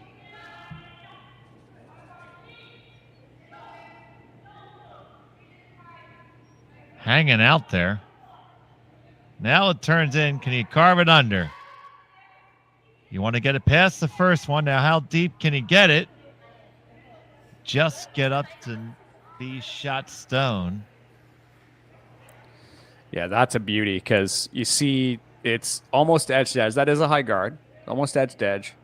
Hanging out there. Now it turns in. Can you carve it under? You want to get it past the first one. Now, how deep can he get it? Just get up to the shot stone. Yeah, that's a beauty because you see it's almost edge to edge. That is a high guard, almost edge to edge.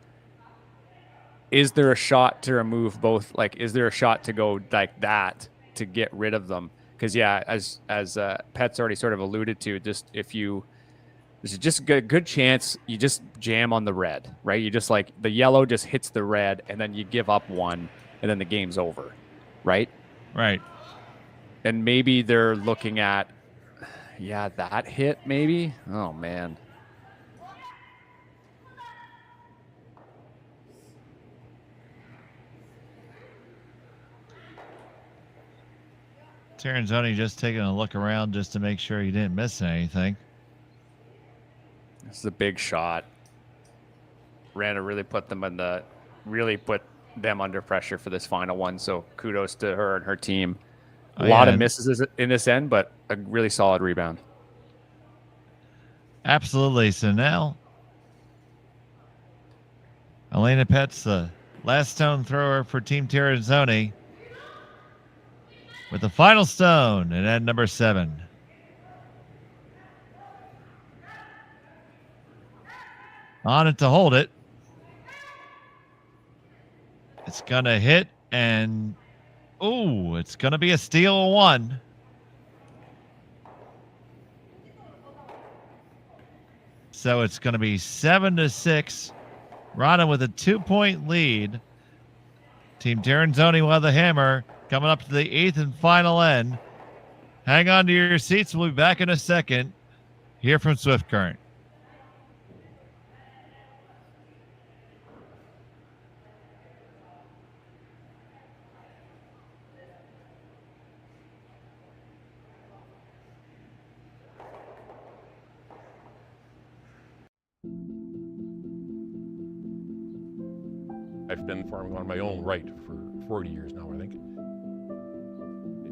Is there a shot to remove both? Like, is there a shot to go like that to get rid of them? Because, yeah, as Pet's already sort of alluded to, just if you... There's just a good chance you just jam on the red, right? You just like the yellow just hits the red and then you give up one and then the game's over, right? Right. And maybe they're looking at, yeah, that hit maybe. Oh, man. Tirinzoni just taking a look around just to make sure he didn't miss anything. This is a big shot. Wrana really put them under pressure for this final one. So kudos to her and her team. A lot of misses in this end, but a really solid rebound. Absolutely. So now, Alina Pets, the last stone thrower for Team Tirinzoni, with the final stone at end number 7. On it to hold it. It's going to hit and, it's going to be a steal of 1. So it's going to be 7-6. Wrana with a 2-point lead. Team Tirinzoni will have the hammer coming up to the 8th and final end. Hang on to your seats. We'll be back in a second. Here from Swift Current. I've been farming on my own right for 40 years now, I think.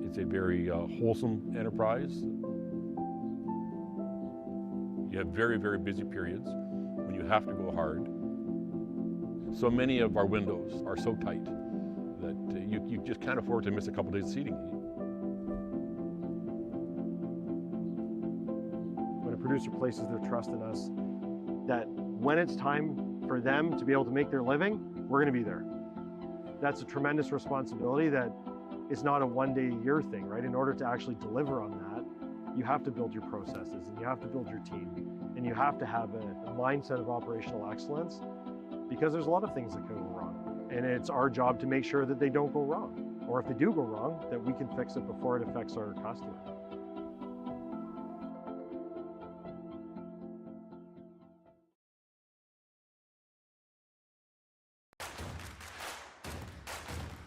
It's a very wholesome enterprise. You have very, very busy periods when you have to go hard. So many of our windows are so tight that you just can't afford to miss a couple days of seeding. When a producer places their trust in us, that when it's time for them to be able to make their living, we're going to be there. That's a tremendous responsibility that is not a one-day-a-year thing, right? In order to actually deliver on that, you have to build your processes and you have to build your team and you have to have a mindset of operational excellence, because there's a lot of things that can go wrong. And it's our job to make sure that they don't go wrong. Or if they do go wrong, that we can fix it before it affects our customer.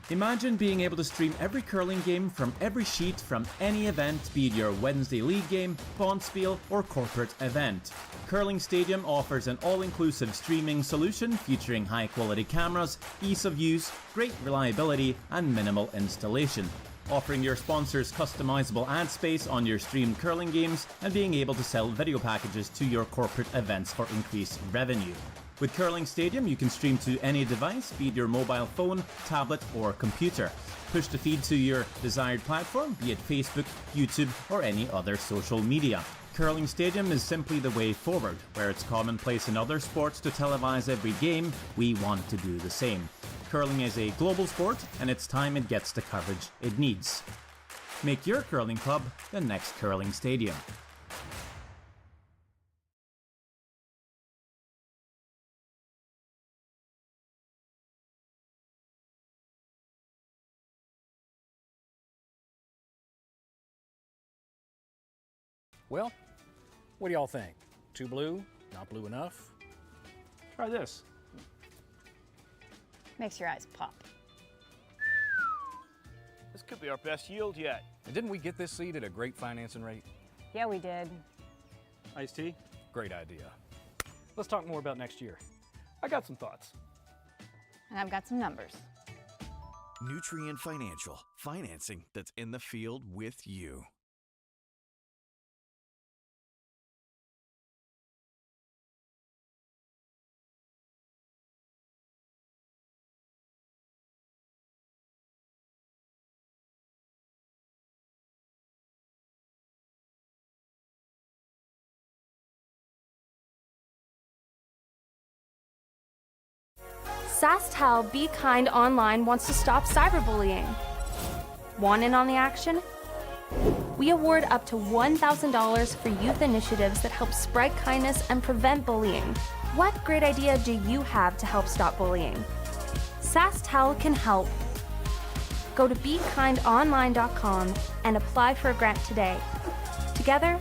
Imagine being able to stream every curling game from every sheet from any event, be it your Wednesday league game, bonspiel, or corporate event. Curling Stadium offers an all-inclusive streaming solution featuring high-quality cameras, ease of use, great reliability, and minimal installation. Offering your sponsors customizable ad space on your streamed curling games and being able to sell video packages to your corporate events for increased revenue. With Curling Stadium, you can stream to any device, be it your mobile phone, tablet, or computer. Push the feed to your desired platform, be it Facebook, YouTube, or any other social media. Curling Stadium is simply the way forward. Where it's commonplace in other sports to televise every game, we want to do the same. Curling is a global sport, and it's time it gets the coverage it needs. Make your curling club the next Curling Stadium. Well, what do y'all think? Too blue? Not blue enough? Try this. Makes your eyes pop. This could be our best yield yet. And didn't we get this seed at a great financing rate? Yeah, we did. Iced tea? Great idea. Let's talk more about next year. I got some thoughts. And I've got some numbers. Nutrien Financial. Financing that's in the field with you. SaskTel Be Kind Online wants to stop cyberbullying. Want in on the action? We award up to $1,000 for youth initiatives that help spread kindness and prevent bullying. What great idea do you have to help stop bullying? SaskTel can help. Go to BeKindOnline.com and apply for a grant today. Together,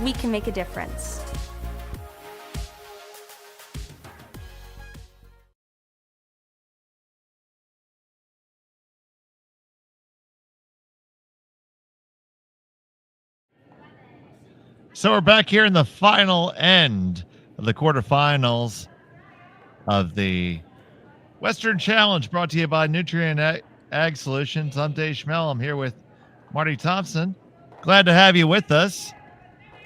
we can make a difference. So we're back here in the final end of the quarterfinals of the Western Challenge, brought to you by Nutrien Ag Solutions. I'm Dave Schmel. I'm here with Marty Thompson. Glad to have you with us.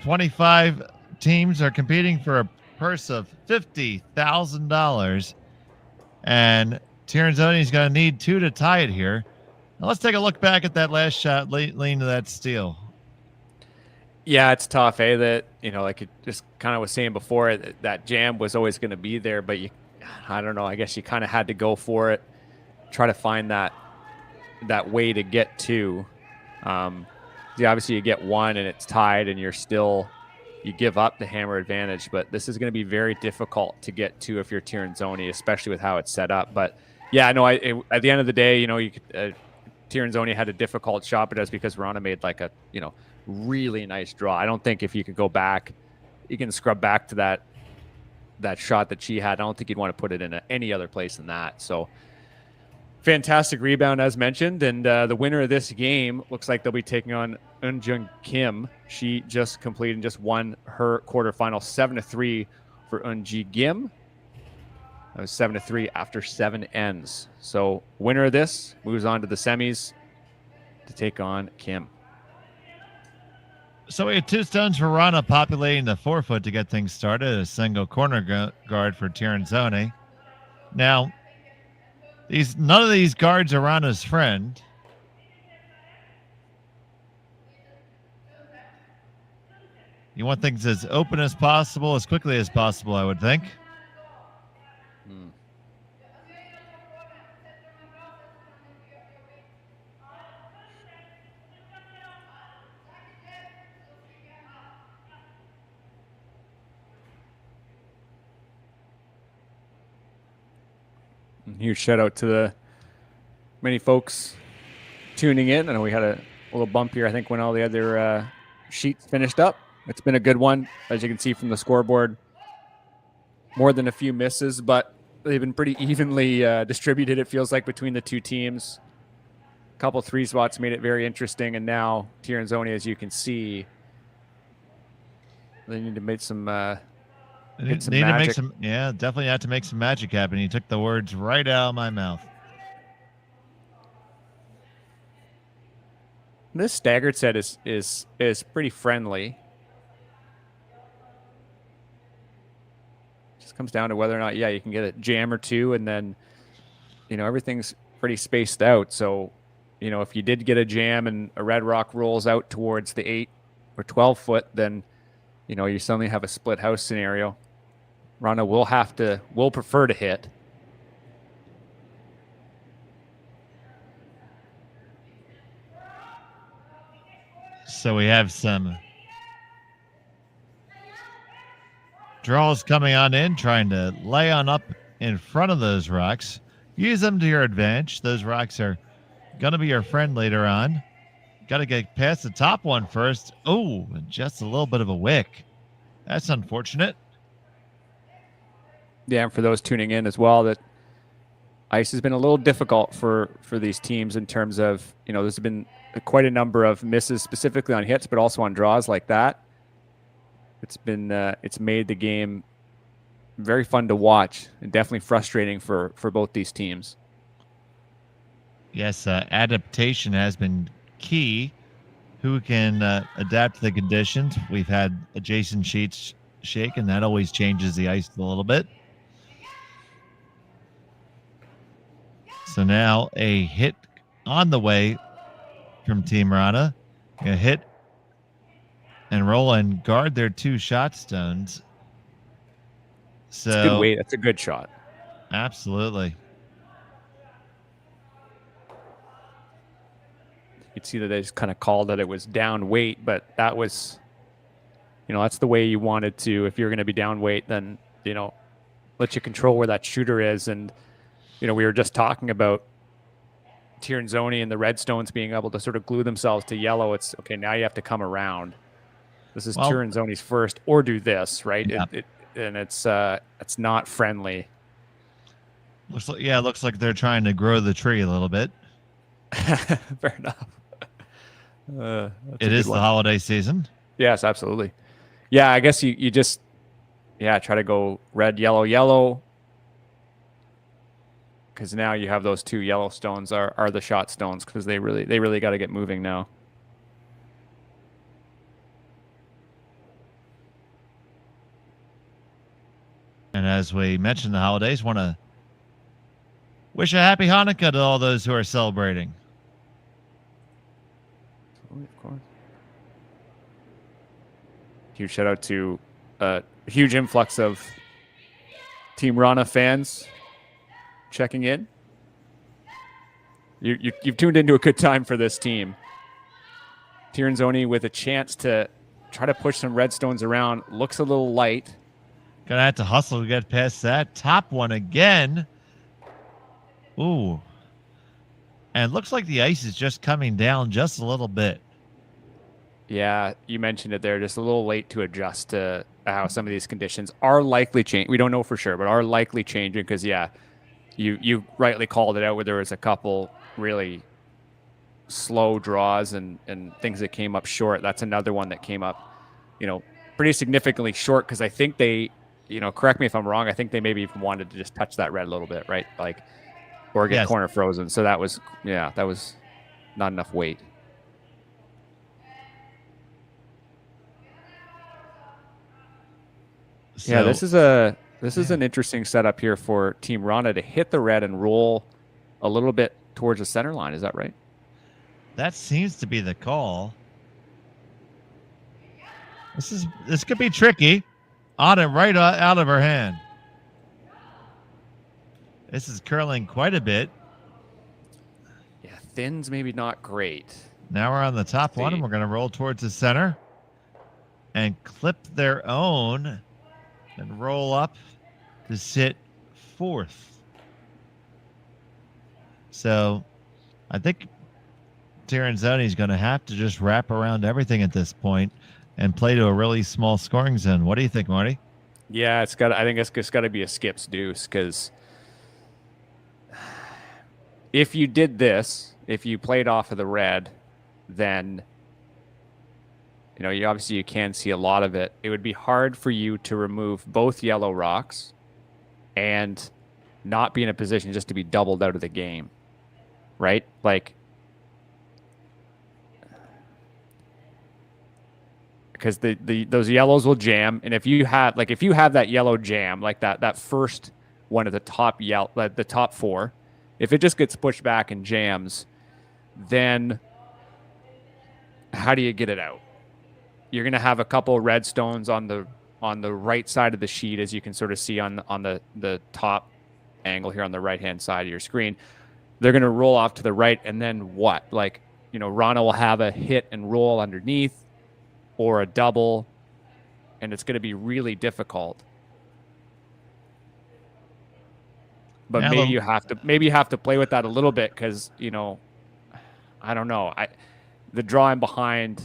25 teams are competing for a purse of $50,000. And Tirinzoni is going to need 2 to tie it here. Now let's take a look back at that last shot, lean to that steal. Yeah, it's tough, that, like it just kind of was saying before, that jam was always going to be there, but I don't know, I guess you kind of had to go for it, try to find that way to get 2. Obviously you get 1 and it's tied and you're still you give up the hammer advantage. But this is going to be very difficult to get to if you're Tirinzoni, especially with how it's set up. But yeah, no, at the end of the day, you could, Tirinzoni had a difficult shot, but that's because Wrana made like a, really nice draw. I don't think if you could go back, you can scrub back to that shot that she had. I don't think you'd want to put it in any other place than that. So fantastic rebound, as mentioned. And the winner of this game looks like they'll be taking on Eunjung Kim. She just completed and just won her quarterfinal 7-3 for Eunji Kim. That was 7-3 after 7 ends. So winner of this moves on to the semis to take on Kim. So we had 2 stones for Wrana populating the 4-foot to get things started. A single corner guard for Tirinzoni. Now, none of these guards are Wrana's friend. You want things as open as possible, as quickly as possible, I would think. Huge shout out to the many folks tuning in. I know we had a little bump here, I think, when all the other sheets finished up. It's been a good one, as you can see from the scoreboard. More than a few misses, but they've been pretty evenly distributed, it feels like, between the two teams. A couple 3 spots made it very interesting, and now Tirinzoni, as you can see, they need to make some magic. Definitely have to make some magic happen. You took the words right out of my mouth. This staggered set is pretty friendly. Just comes down to whether or not, you can get a jam or 2, and then, everything's pretty spaced out. So, if you did get a jam and a red rock rolls out towards the 8 or 12 foot, then, you suddenly have a split house scenario. Wrana will prefer to hit. So we have some draws coming on in, trying to lay on up in front of those rocks. Use them to your advantage. Those rocks are going to be your friend later on. Got to get past the top one first. Oh, just a little bit of a wick. That's unfortunate. Yeah, and for those tuning in as well, that ice has been a little difficult for these teams in terms of, there's been quite a number of misses specifically on hits, but also on draws like that. It's been it's made the game very fun to watch and definitely frustrating for both these teams. Yes, adaptation has been key. Who can adapt to the conditions? We've had adjacent sheets shake, and that always changes the ice a little bit. So now a hit on the way from Team Wrana. A hit and roll and guard their 2 shot stones. So it's a good weight. That's a good shot. Absolutely. You could see that they just kind of called that it was down weight, but that was, that's the way you wanted to. If you're going to be down weight, then, let you control where that shooter is. And, we were just talking about Tirinzoni and the Redstones being able to sort of glue themselves to yellow. It's okay. Now you have to come around. This is Tirinzoni's first, or do this, right? Yeah. And it's not friendly. It looks like they're trying to grow the tree a little bit. Fair enough. It is the holiday season. Yes, absolutely. Yeah, I guess you just try to go red, yellow, yellow. Because now you have those 2 yellow stones are the shot stones, because they really got to get moving now. And as we mentioned the holidays, want to wish a happy Hanukkah to all those who are celebrating. Of course. Huge shout out to a huge influx of Team Wrana fans checking in. You've tuned into a good time for this team. Tirinzoni with a chance to try to push some redstones around. Looks a little light. Gonna have to hustle to get past that. Top one again. Ooh. And it looks like the ice is just coming down just a little bit. Yeah, you mentioned it there. Just a little late to adjust to how some of these conditions are likely changing. We don't know for sure, but are likely changing because, yeah, you rightly called it out where there was a couple really slow draws and things that came up short. That's another one that came up, pretty significantly short because I think they, correct me if I'm wrong, I think they maybe even wanted to just touch that red a little bit, right? Or get corner frozen. So that was not enough weight. So, yeah, this is an interesting setup here for Team Wrana to hit the red and roll a little bit towards the center line. Is that right? That seems to be the call. This could be tricky. On it, right out of her hand. This is curling quite a bit. Yeah, thin's maybe not great. Now we're on the top one, and we're going to roll towards the center and clip their own and roll up to sit fourth. So I think Tirinzoni is going to have to just wrap around everything at this point and play to a really small scoring zone. What do you think, Marty? Yeah, I think it's got to be a skips deuce because if you did this, if you played off of the red, then you can see a lot of it. It would be hard for you to remove both yellow rocks and not be in a position just to be doubled out of the game, right? Because those yellows will jam, and if you have that yellow jam, like that first one at the top the top four, if it just gets pushed back and jams, then how do you get it out? You're going to have a couple of redstones on the right side of the sheet, as you can sort of see on the top angle here on the right-hand side of your screen. They're going to roll off to the right, and then what? Wrana will have a hit and roll underneath or a double, and it's going to be really difficult. But maybe you have to play with that a little bit because, I don't know. The drawing behind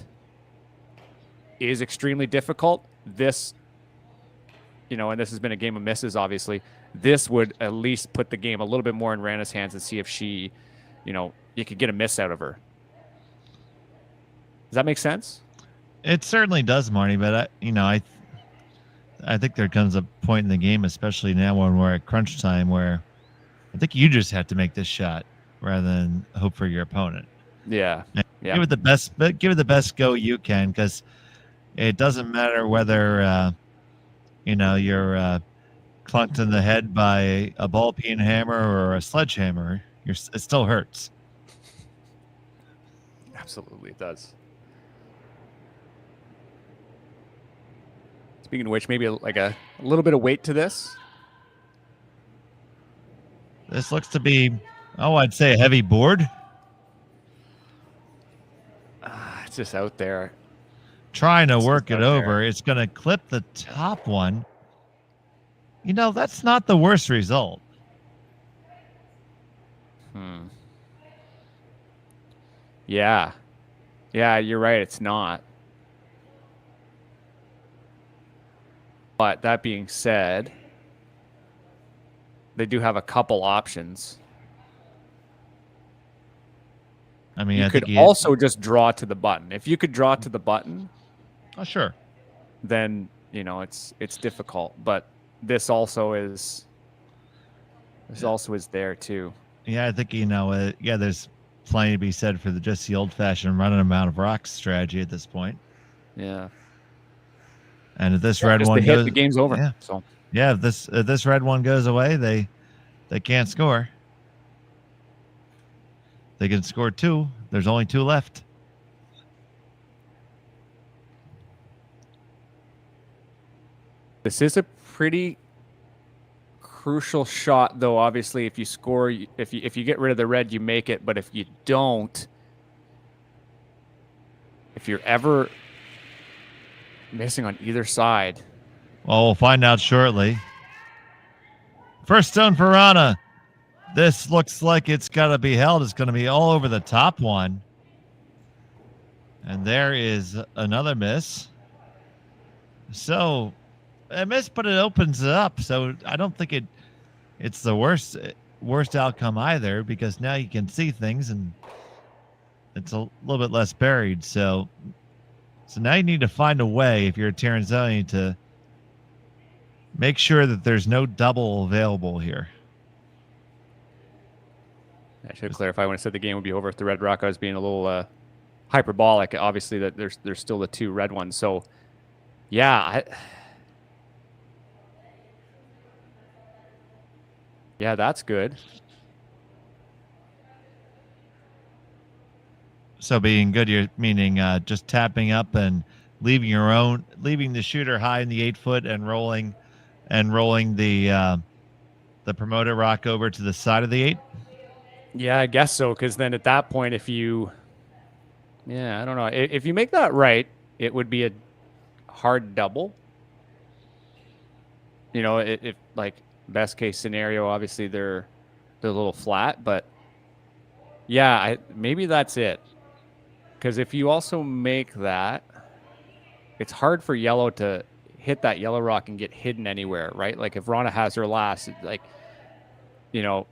is extremely difficult. This, and this has been a game of misses, obviously. This would at least put the game a little bit more in Wrana's hands and see if she, you could get a miss out of her. Does that make sense? It certainly does, Marty, but I think there comes a point in the game, especially now when we're at crunch time, where I think you just have to make this shot rather than hope for your opponent. Yeah. Give it the best go you can, because it doesn't matter whether you're clunked in the head by a ball peen hammer or a sledgehammer. It still hurts. Absolutely, it does. Speaking of which, maybe a little bit of weight to this. This looks to be, I'd say a heavy board. It's just out there. Trying to work it over. It's going to clip the top one. That's not the worst result. Yeah. Yeah, you're right. It's not. But that being said, they do have a couple options. You could also just draw to the button. If you could draw to the button, sure, then it's difficult. But this also is there too. Yeah, I think there's plenty to be said for just the old-fashioned running them out of rocks strategy at this point. Yeah. And if this red one goes, the game's over. Yeah. So if this red one goes away, they can't score. They can score two. There's only two left. This is a pretty crucial shot, though. Obviously, if you score, if you get rid of the red, you make it. But if you don't, if you're ever missing on either side. Well, we'll find out shortly. First stone for Wrana. This looks like it's got to be held. It's going to be all over the top one. And there is another miss. So, a miss, but it opens it up. So, I don't think it's the worst outcome either, because now you can see things and it's a little bit less buried. So now you need to find a way, if you're a Tirinzoni, to make sure that there's no double available here. I should clarify, when I said the game would be over with the red rock, I was being a little hyperbolic. Obviously, that there's still the 2 red ones. So, yeah, yeah, that's good. So being good, you're meaning just tapping up and leaving the shooter high in the 8-foot and rolling the promoter rock over to the side of the 8. Yeah, I guess so. Because then at that point, I don't know. If you make that right, it would be a hard double. You know, if like best case scenario, obviously they're a little flat, but yeah, maybe that's it. Because if you also make that, it's hard for yellow to hit that yellow rock and get hidden anywhere, right? Like if Wrana has her last, like, you know,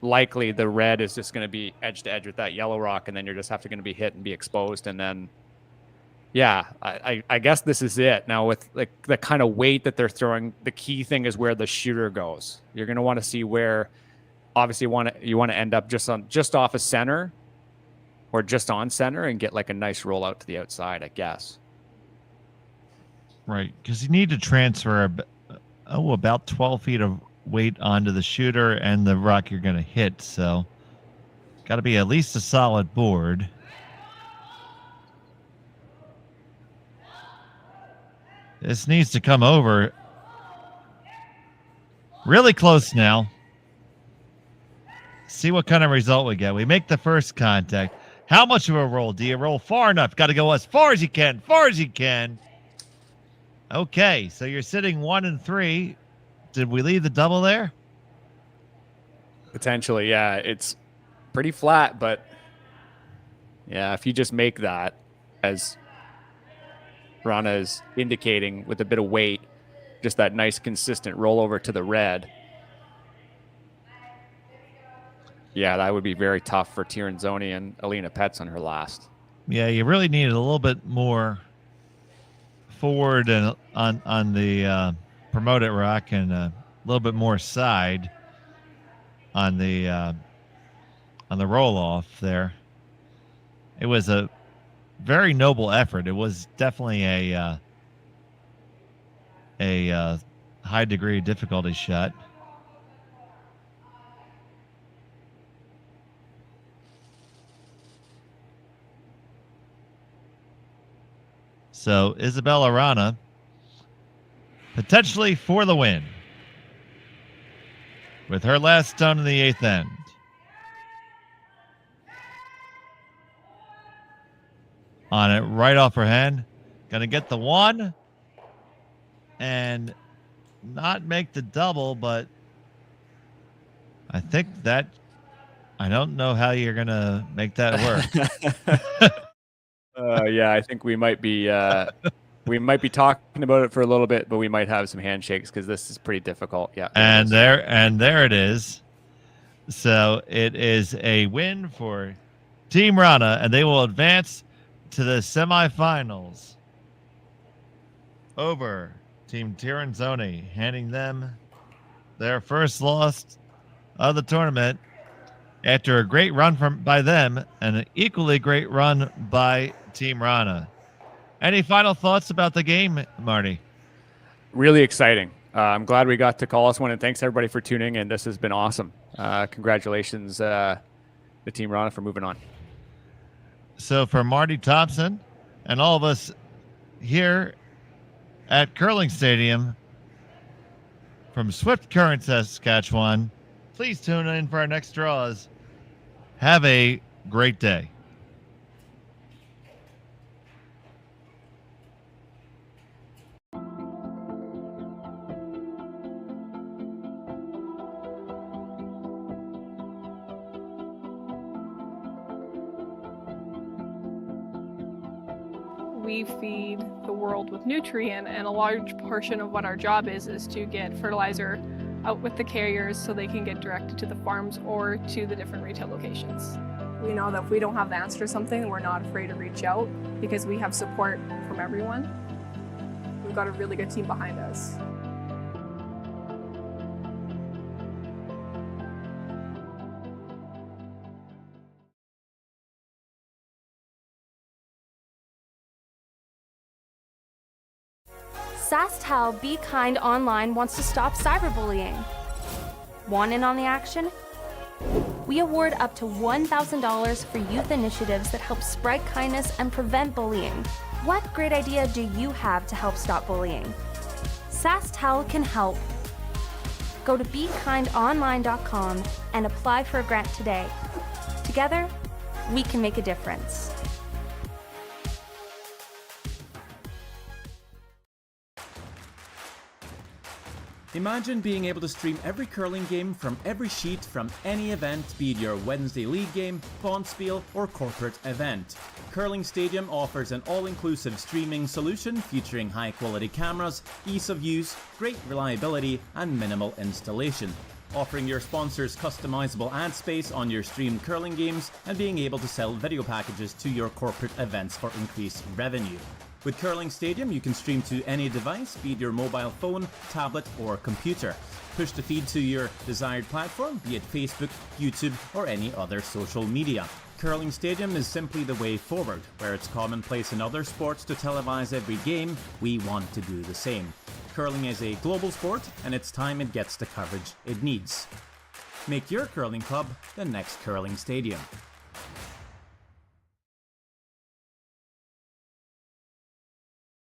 likely the red is just going to be edge to edge with that yellow rock, and then you're just going to be hit and be exposed. And then, yeah, I guess this is it. Now with like the kind of weight that they're throwing, the key thing is where the shooter goes. You're going to want to see where, obviously you want to end up just off of center or just on center and get like a nice roll out to the outside, I guess. Right, because you need to transfer about 12 feet of weight onto the shooter and the rock you're going to hit. So got to be at least a solid board. This needs to come over. Really close now. See what kind of result we get. We make the first contact. How much of a roll? Do you roll far enough? Got to go as far as you can. Far as you can. Okay, so you're sitting 1 and 3. Did we leave the double there? Potentially, yeah. It's pretty flat, but yeah, if you just make that, as Wrana is indicating, with a bit of weight, just that nice consistent rollover to the red. Yeah, that would be very tough for Tirinzoni and Alina Petz on her last. Yeah, you really needed a little bit more forward and on the promoted rock, and a little bit more side on the roll off there. It was a very noble effort. It was definitely a high degree of difficulty shot. So Isabella Wrana potentially for the win with her last stone in the 8th end. On it right off her hand. Gonna get the 1 and not make the double, but I think that, I don't know how you're gonna make that work. Yeah, I think we might be talking about it for a little bit, but we might have some handshakes because this is pretty difficult. Yeah. And there it is. So it is a win for Team Wrana, and they will advance to the semifinals over Team Tirinzoni, handing them their first loss of the tournament after a great run by them and an equally great run by Team Wrana. Any final thoughts about the game, Marty? Really exciting. I'm glad we got to call us one, and thanks everybody for tuning in. This has been awesome. Congratulations, the Team Wrana, for moving on. So for Marty Thompson and all of us here at Curling Stadium from Swift Current, Saskatchewan, please tune in for our next draws. Have a great day. we feed the world with Nutrien, and a large portion of what our job is to get fertilizer out with the carriers so they can get directed to the farms or to the different retail locations. We know that if we don't have the answer to something, we're not afraid to reach out because we have support from everyone. We've got a really good team behind us. SaskTel Be Kind Online wants to stop cyberbullying. Want in on the action? We award up to $1,000 for youth initiatives that help spread kindness and prevent bullying. What great idea do you have to help stop bullying? SaskTel can help. Go to BeKindOnline.com and apply for a grant today. Together, we can make a difference. Imagine being able to stream every curling game from every sheet from any event, be it your Wednesday league game, bonspiel, or corporate event. Curling Stadium offers an all-inclusive streaming solution featuring high-quality cameras, ease of use, great reliability, and minimal installation. Offering your sponsors customizable ad space on your streamed curling games and being able to sell video packages to your corporate events for increased revenue. With Curling Stadium, you can stream to any device, be it your mobile phone, tablet, or computer. Push the feed to your desired platform, be it Facebook, YouTube, or any other social media. Curling Stadium is simply the way forward. Where it's commonplace in other sports to televise every game, we want to do the same. Curling is a global sport, and it's time it gets the coverage it needs. Make your curling club the next Curling Stadium.